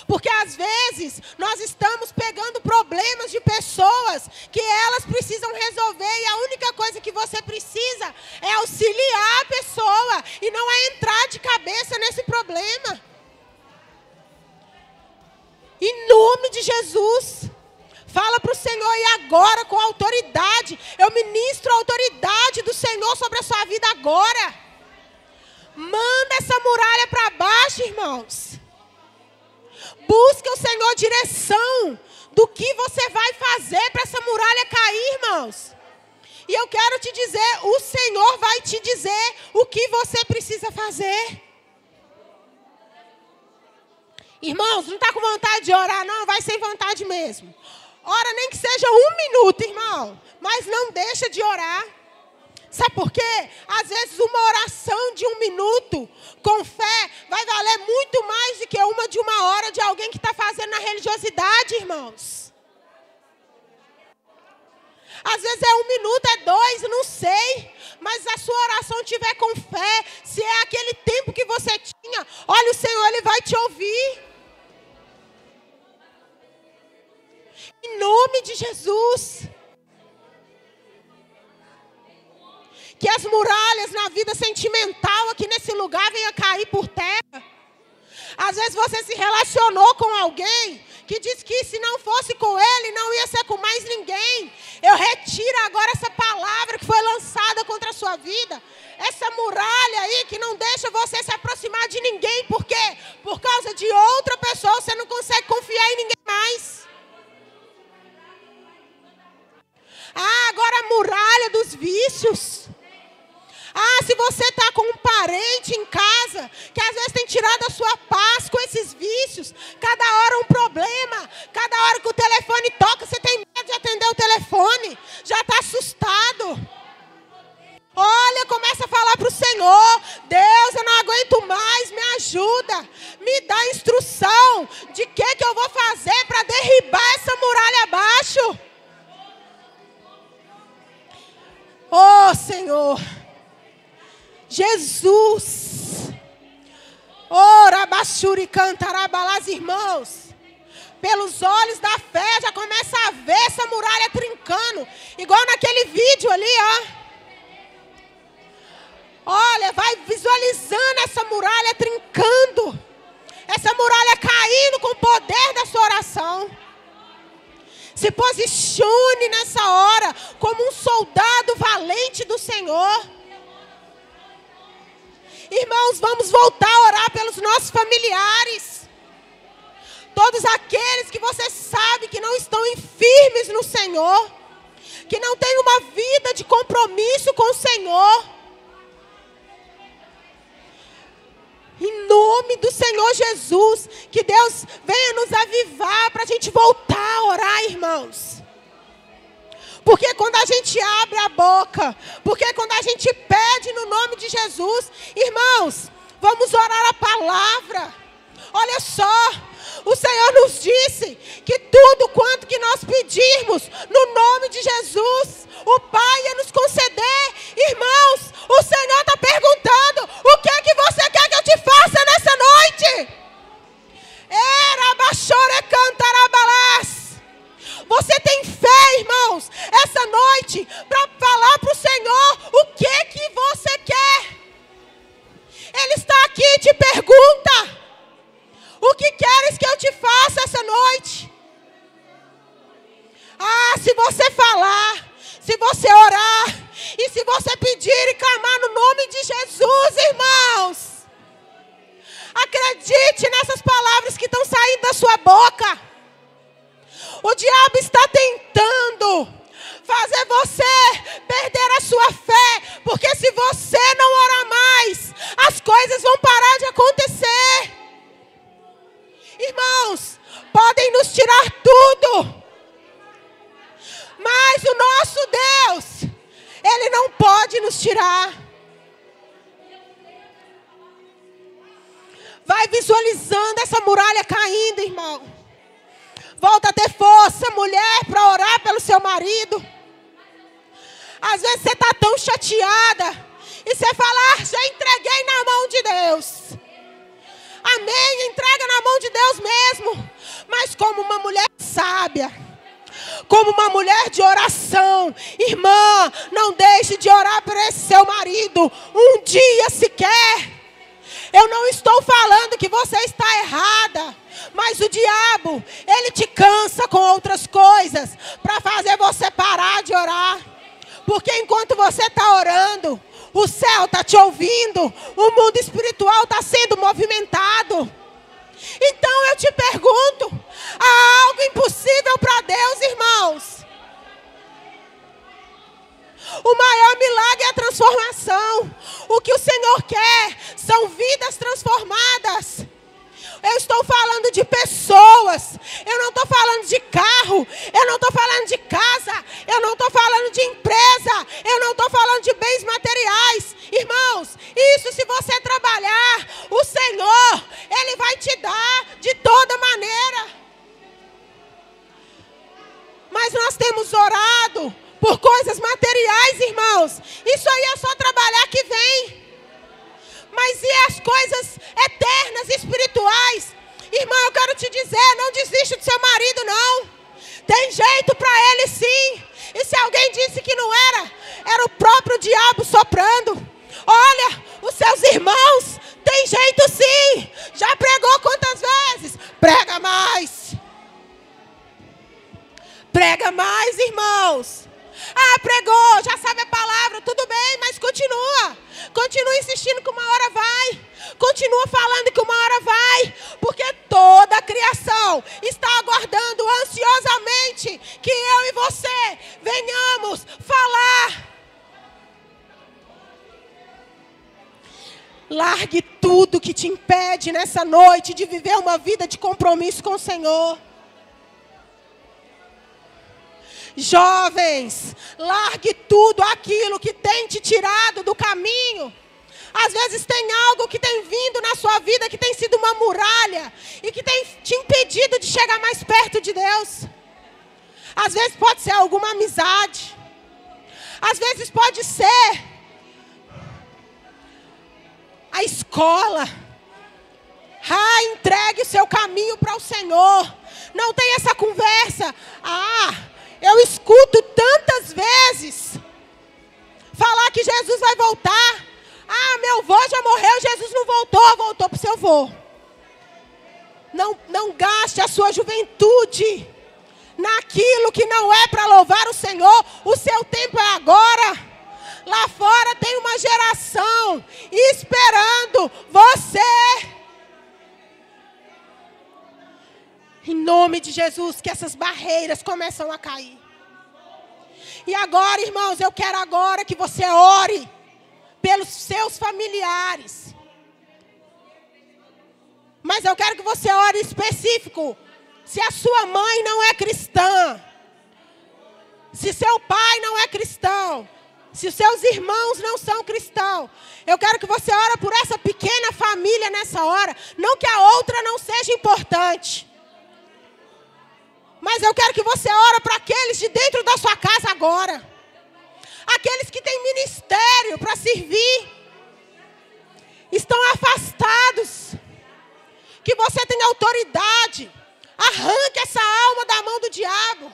Porque às vezes nós estamos pegando problemas de pessoas que elas precisam resolver e a única coisa que você precisa é auxiliar a pessoa e não é entrar de cabeça nesse problema. Em nome de Jesus, fala para o Senhor e agora com autoridade, eu ministro a autoridade do Senhor sobre a sua vida agora. Manda essa muralha para baixo, irmãos. Busca o Senhor direção do que você vai fazer para essa muralha cair, irmãos. E eu quero te dizer, o Senhor vai te dizer o que você precisa fazer. Irmãos, não está com vontade de orar, não? Vai sem vontade mesmo. Ora nem que seja 1 minuto, irmão. Mas não deixa de orar. Sabe por quê? Às vezes uma oração de 1 minuto com fé vai valer muito mais do que uma de 1 hora de alguém que está fazendo na religiosidade, irmãos. Às vezes é 1 minuto, é 2, não sei. Mas se a sua oração tiver com fé, se é aquele tempo que você tinha, olha, o Senhor, Ele vai te ouvir. Em nome de Jesus. Que as muralhas na vida sentimental aqui nesse lugar venham cair por terra. Às vezes você se relacionou com alguém que disse que se não fosse com ele, não ia ser com mais ninguém. Eu retiro agora essa palavra que foi lançada contra a sua vida. Essa muralha aí que não deixa você se aproximar de ninguém. Por quê? Por causa de outra pessoa, você não consegue confiar em ninguém mais. Agora a muralha dos vícios. Se você está com um parente em casa, que às vezes tem tirado a sua paz com esses vícios, cada hora um problema, cada hora que o telefone toca, você tem medo de atender o telefone, já está assustado. Olha, começa a falar para o Senhor, Deus, eu não aguento mais, me ajuda, me dá instrução de que eu vou fazer para derribar essa muralha abaixo. Oh, Senhor. Jesus, Rabachuri cantarabalás, irmãos, pelos olhos da fé já começa a ver essa muralha trincando, igual naquele vídeo ali, ó. Olha, vai visualizando essa muralha trincando. Essa muralha caindo com o poder da sua oração. Se posicione nessa hora como um soldado valente do Senhor. Irmãos, vamos voltar a orar pelos nossos familiares. Todos aqueles que você sabe que não estão firmes no Senhor. Que não têm uma vida de compromisso com o Senhor. Em nome do Senhor Jesus, que Deus venha nos avivar para a gente voltar a orar, irmãos. Porque quando a gente abre a boca, porque quando a gente pede no nome de Jesus, irmãos, vamos orar a palavra. Olha só, o Senhor nos disse que tudo quanto que nós pedirmos no nome de Jesus, o Pai ia nos conceder. Irmãos, o Senhor está perguntando: o que é que você quer que eu te faça nessa noite? Você tem fé, irmãos, essa noite, para falar para o Senhor o que você quer? Ele está aqui e te pergunta: o que queres que eu te faça essa noite? Ah, se você falar, se você orar, e se você pedir e clamar no nome de Jesus, irmãos, acredite nessas palavras que estão saindo da sua boca. O diabo está tentando fazer você perder a sua fé, porque se você não orar mais, as coisas vão parar de acontecer. Irmãos, podem nos tirar tudo, mas o nosso Deus, Ele não pode nos tirar. Vai visualizando essa muralha caindo, irmão. Volta a ter força, mulher, para orar pelo seu marido. Às vezes você está tão chateada e você fala: já entreguei na mão de Deus. Amém, entrega na mão de Deus mesmo. Mas como uma mulher sábia, como uma mulher de oração, irmã, não deixe de orar por esse seu marido um dia sequer. Eu não estou falando que você está errada, mas o diabo, ele te cansa com outras coisas para fazer você parar de orar. Porque enquanto você está orando, o céu está te ouvindo, o mundo espiritual está sendo movimentado. Então eu te pergunto: há algo impossível para Deus, irmãos? O maior milagre é a transformação. O que o Senhor quer são vidas transformadas. Eu estou falando de pessoas. Eu não estou falando de carro. Eu não estou falando de casa. Eu não estou falando de empresa. Eu não estou falando de bens materiais. Irmãos, isso se você trabalhar, o Senhor, Ele vai te dar de toda maneira. Mas nós temos orado por coisas materiais, irmãos. Isso aí é só trabalhar que vem. Mas e as coisas eternas e espirituais? Irmão, eu quero te dizer: não desista do seu marido, não. Tem jeito para ele, sim. E se alguém disse que não era, era o próprio diabo soprando. Olha, os seus irmãos, tem jeito sim. Já pregou quantas vezes? Prega mais. Prega mais, irmãos. Ah, pregou, já sabe a palavra, tudo bem, mas continua. Continua insistindo que uma hora vai. Continua falando que uma hora vai. Porque toda a criação está aguardando ansiosamente que eu e você venhamos falar. Largue tudo que te impede nessa noite de viver uma vida de compromisso com o Senhor. Jovens, largue tudo aquilo que tem te tirado do caminho. Às vezes tem algo que tem vindo na sua vida que tem sido uma muralha e que tem te impedido de chegar mais perto de Deus. Às vezes pode ser alguma amizade. Às vezes pode ser a escola. Ah, entregue o seu caminho para o Senhor. Não tem essa conversa. Eu escuto tantas vezes falar que Jesus vai voltar. avô, voltou para o seu avô. Não gaste a sua juventude naquilo que não é para louvar o Senhor. O seu tempo é agora. Lá fora tem uma geração esperando você. Em nome de Jesus, que essas barreiras começam a cair. E agora, irmãos, eu quero agora que você ore pelos seus familiares. Mas eu quero que você ore específico. Se a sua mãe não é cristã, se seu pai não é cristão, se os seus irmãos não são cristãos, eu quero que você ore por essa pequena família nessa hora. Não que a outra não seja importante, mas eu quero que você ore para aqueles de dentro da sua casa agora. Aqueles que têm ministério para servir, estão afastados, que você tem autoridade. Arranque essa alma da mão do diabo.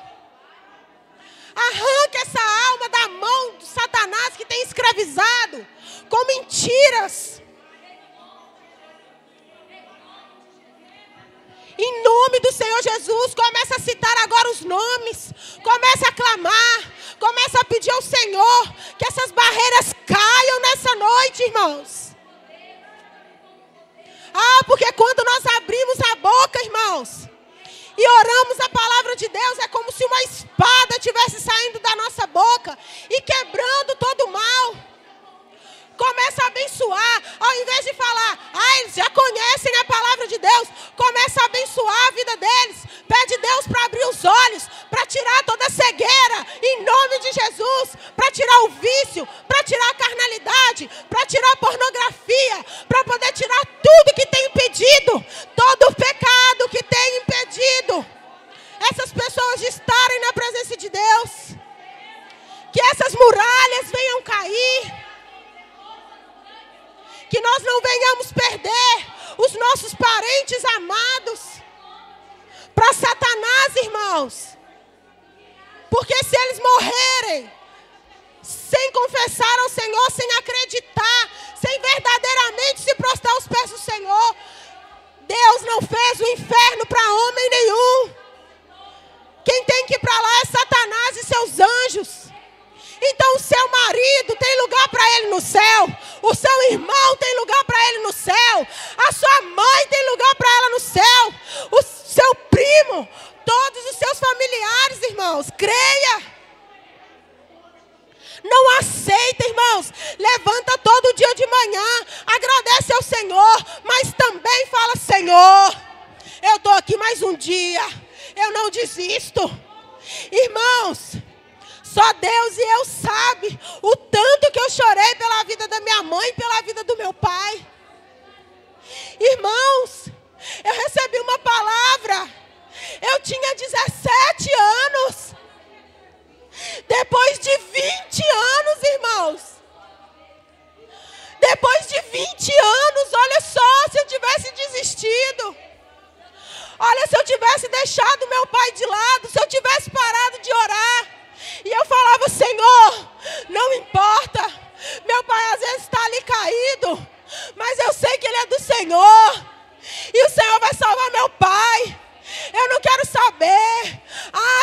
Arranque essa alma da mão de Satanás que tem escravizado com mentiras. Em nome do Senhor Jesus, começa a citar agora os nomes. Começa a clamar. Começa a pedir ao Senhor que essas barreiras caiam nessa noite, irmãos. Porque quando nós abrimos a boca, irmãos, e oramos a palavra de Deus, é como se uma espada estivesse saindo da nossa boca e quebrando todo o mal. Começa a abençoar, ao invés de falar, eles já conhecem a palavra de Deus, começa a abençoar a vida deles. Pede Deus para abrir os olhos, para tirar toda a cegueira, em nome de Jesus, para tirar o vício, para tirar a carnalidade, para tirar a pornografia, para poder tirar tudo que tem impedido, todo o pecado que tem impedido essas pessoas de estarem na presença de Deus. Que essas muralhas venham cair. Que nós não venhamos perder os nossos parentes amados para Satanás, irmãos. Porque se eles morrerem sem confessar ao Senhor, sem acreditar, sem verdadeiramente se prostrar aos pés do Senhor, Deus não fez o inferno para homem nenhum. Quem tem que ir para lá é Satanás e seus anjos. Então o seu marido tem lugar para ele no céu. O seu irmão tem lugar para ele no céu. A sua mãe tem lugar para ela no céu. O seu primo, todos os seus familiares, irmãos. Creia. Não aceita, irmãos. Levanta todo dia de manhã. Agradece ao Senhor. Mas também fala, Senhor, eu estou aqui mais um dia. Eu não desisto. Irmãos, só Deus e eu sabe o tanto que eu chorei pela vida da minha mãe e pela vida do meu pai. Irmãos, eu recebi uma palavra. Eu tinha 17 anos. Depois de 20 anos, irmãos. Depois de 20 anos, olha só, se eu tivesse desistido. Olha, se eu tivesse deixado meu pai de lado, se eu tivesse parado de orar. E eu falava, Senhor, não importa, meu pai às vezes está ali caído, mas eu sei que ele é do Senhor, e o Senhor vai salvar meu pai. Eu não quero saber,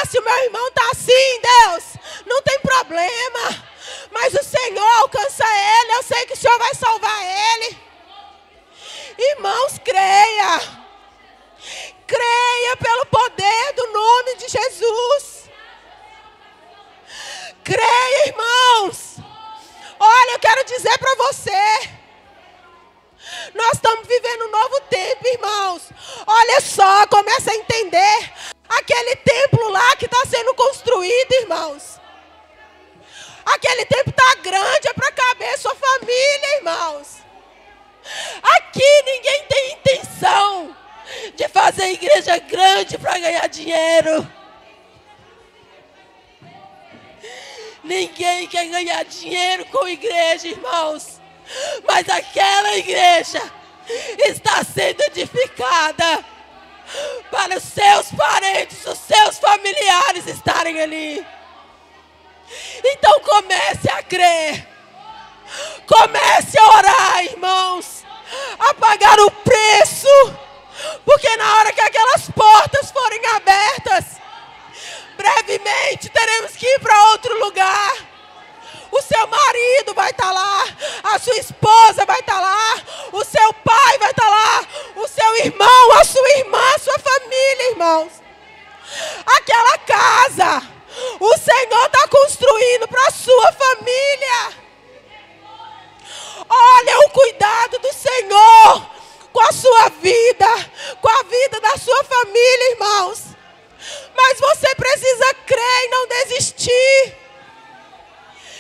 se o meu irmão está assim, Deus, não tem problema, mas o Senhor alcança ele, eu sei que o Senhor vai salvar ele. Irmãos, creia pelo poder do nome de Jesus. Creia, irmãos. Olha, eu quero dizer para você, nós estamos vivendo um novo tempo, irmãos. Olha só, começa a entender aquele templo lá que está sendo construído, irmãos. Aquele templo está grande, é para caber sua família, irmãos. Aqui ninguém tem intenção de fazer igreja grande para ganhar dinheiro. Ninguém quer ganhar dinheiro com igreja, irmãos. Mas aquela igreja está sendo edificada para os seus parentes, os seus familiares estarem ali. Então comece a crer. Comece a orar, irmãos. A pagar pagar o preço. Porque na hora que aquelas portas forem abertas, brevemente teremos que ir para outro lugar. O seu marido vai estar lá, a sua esposa vai estar lá, o seu pai vai estar lá, o seu irmão, a sua irmã, a sua família, irmãos. Aquela casa, o Senhor está construindo para a sua família. Olha o cuidado do Senhor com a sua vida, com a vida da sua família, irmãos. Mas você precisa crer e não desistir.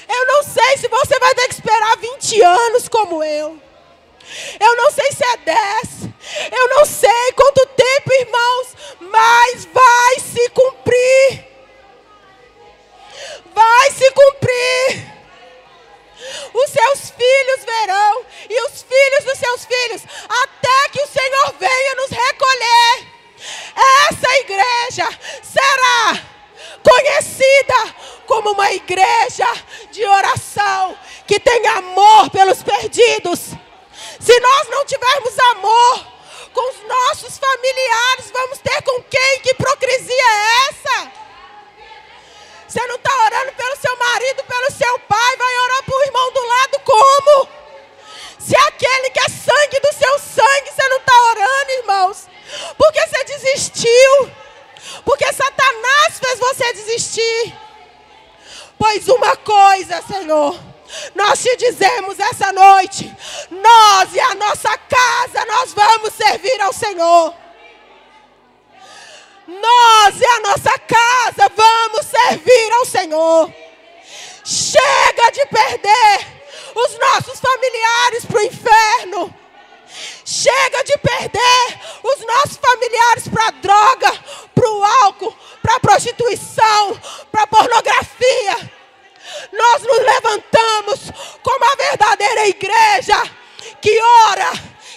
Eu não sei se você vai ter que esperar 20 anos como eu. Eu não sei se é 10. Eu não sei quanto tempo, irmãos. Mas vai se cumprir. Vai se cumprir. Os seus filhos verão. E os filhos dos seus filhos. Até que o Senhor venha nos recolher. Essa igreja será conhecida como uma igreja de oração, que tem amor pelos perdidos. Se nós não tivermos amor com os nossos familiares, vamos ter com quem? Que hipocrisia é essa? Você não está orando pelo seu marido, pelo seu pai, vai orar para o irmão do lado como? Se aquele que é sangue do seu sangue, você não está orando, irmãos, porque você desistiu, porque Satanás fez você desistir. Pois uma coisa, Senhor, nós te dizemos essa noite, nós e a nossa casa, nós vamos servir ao Senhor. Nós e a nossa casa vamos servir ao Senhor. Chega de perder os nossos familiares para o inferno. Chega de perder os nossos familiares para a droga, para o álcool, para a prostituição, para a pornografia. Nós nos levantamos como a verdadeira igreja que ora,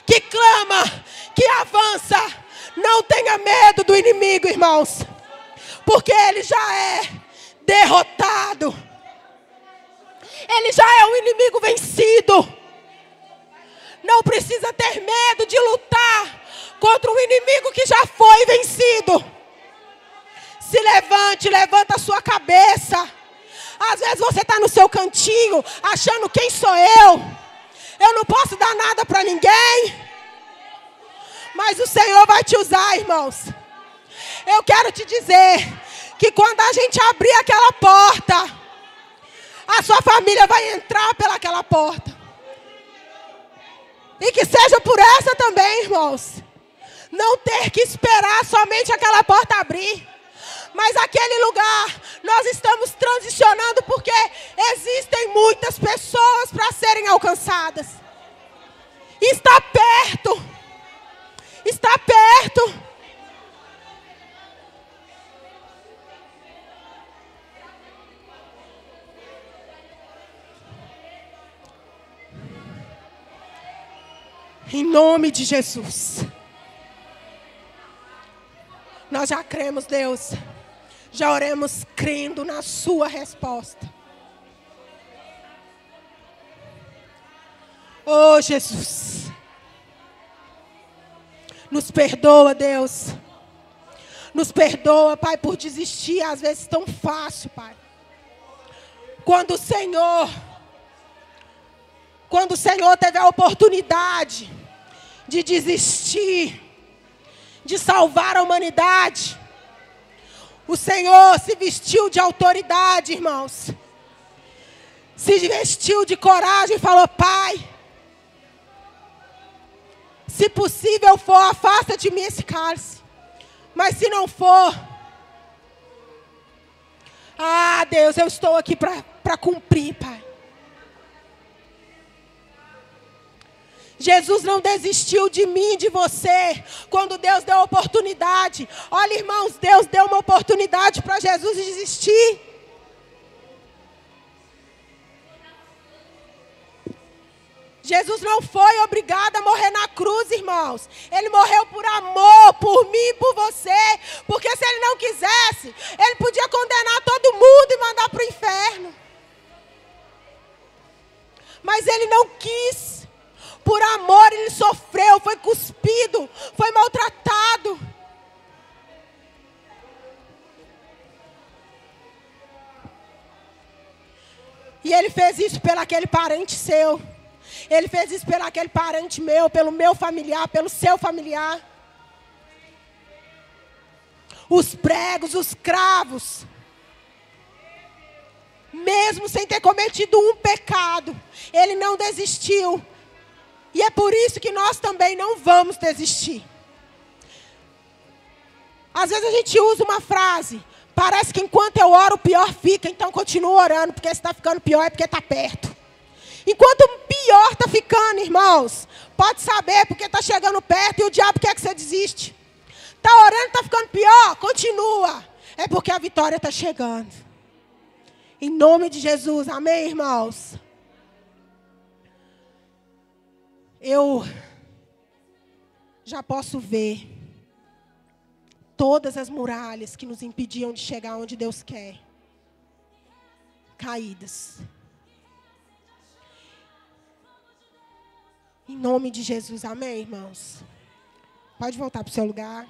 que clama, que avança. Não tenha medo do inimigo, irmãos, porque ele já é derrotado. Ele já é um inimigo vencido. Não precisa ter medo de lutar contra um inimigo que já foi vencido. Se levante, levanta a sua cabeça. Às vezes você está no seu cantinho, achando quem sou eu. Eu não posso dar nada para ninguém. Mas o Senhor vai te usar, irmãos. Eu quero te dizer que quando a gente abrir aquela porta, a sua família vai entrar pelaquela porta. E que seja por essa também, irmãos. Não ter que esperar somente aquela porta abrir. Mas aquele lugar, nós estamos transicionando porque existem muitas pessoas para serem alcançadas. Está perto. Está perto. Em nome de Jesus. Nós já cremos, Deus. Já oremos crendo na sua resposta. Oh, Jesus. Nos perdoa, Deus. Nos perdoa, Pai, por desistir às vezes tão fácil, Pai. Quando o Senhor teve a oportunidade de desistir, de salvar a humanidade, o Senhor se vestiu de autoridade, irmãos. Se vestiu de coragem e falou: Pai, se possível for, afasta de mim esse cálice. Mas se não for, Deus, eu estou aqui para cumprir, Pai. Jesus não desistiu de mim e de você quando Deus deu a oportunidade. Olha, irmãos, Deus deu uma oportunidade para Jesus desistir. Jesus não foi obrigado a morrer na cruz, irmãos. Ele morreu por amor, por mim e por você. Porque se ele não quisesse, ele podia condenar todo mundo e mandar para o inferno. Mas ele não quis. Por amor ele sofreu, foi cuspido, foi maltratado. E ele fez isso pelo aquele parente seu. Ele fez isso pelo aquele parente meu, pelo meu familiar, pelo seu familiar. Os pregos, os cravos. Mesmo sem ter cometido um pecado, ele não desistiu. E é por isso que nós também não vamos desistir. Às vezes a gente usa uma frase: parece que enquanto eu oro o pior fica, então continua orando, porque se está ficando pior é porque está perto. Enquanto o pior está ficando, irmãos, pode saber porque está chegando perto e o diabo quer que você desiste. Está orando, está ficando pior, continua. É porque a vitória está chegando. Em nome de Jesus, amém, irmãos? Eu já posso ver todas as muralhas que nos impediam de chegar onde Deus quer, caídas. Em nome de Jesus, amém, irmãos? Pode voltar para o seu lugar.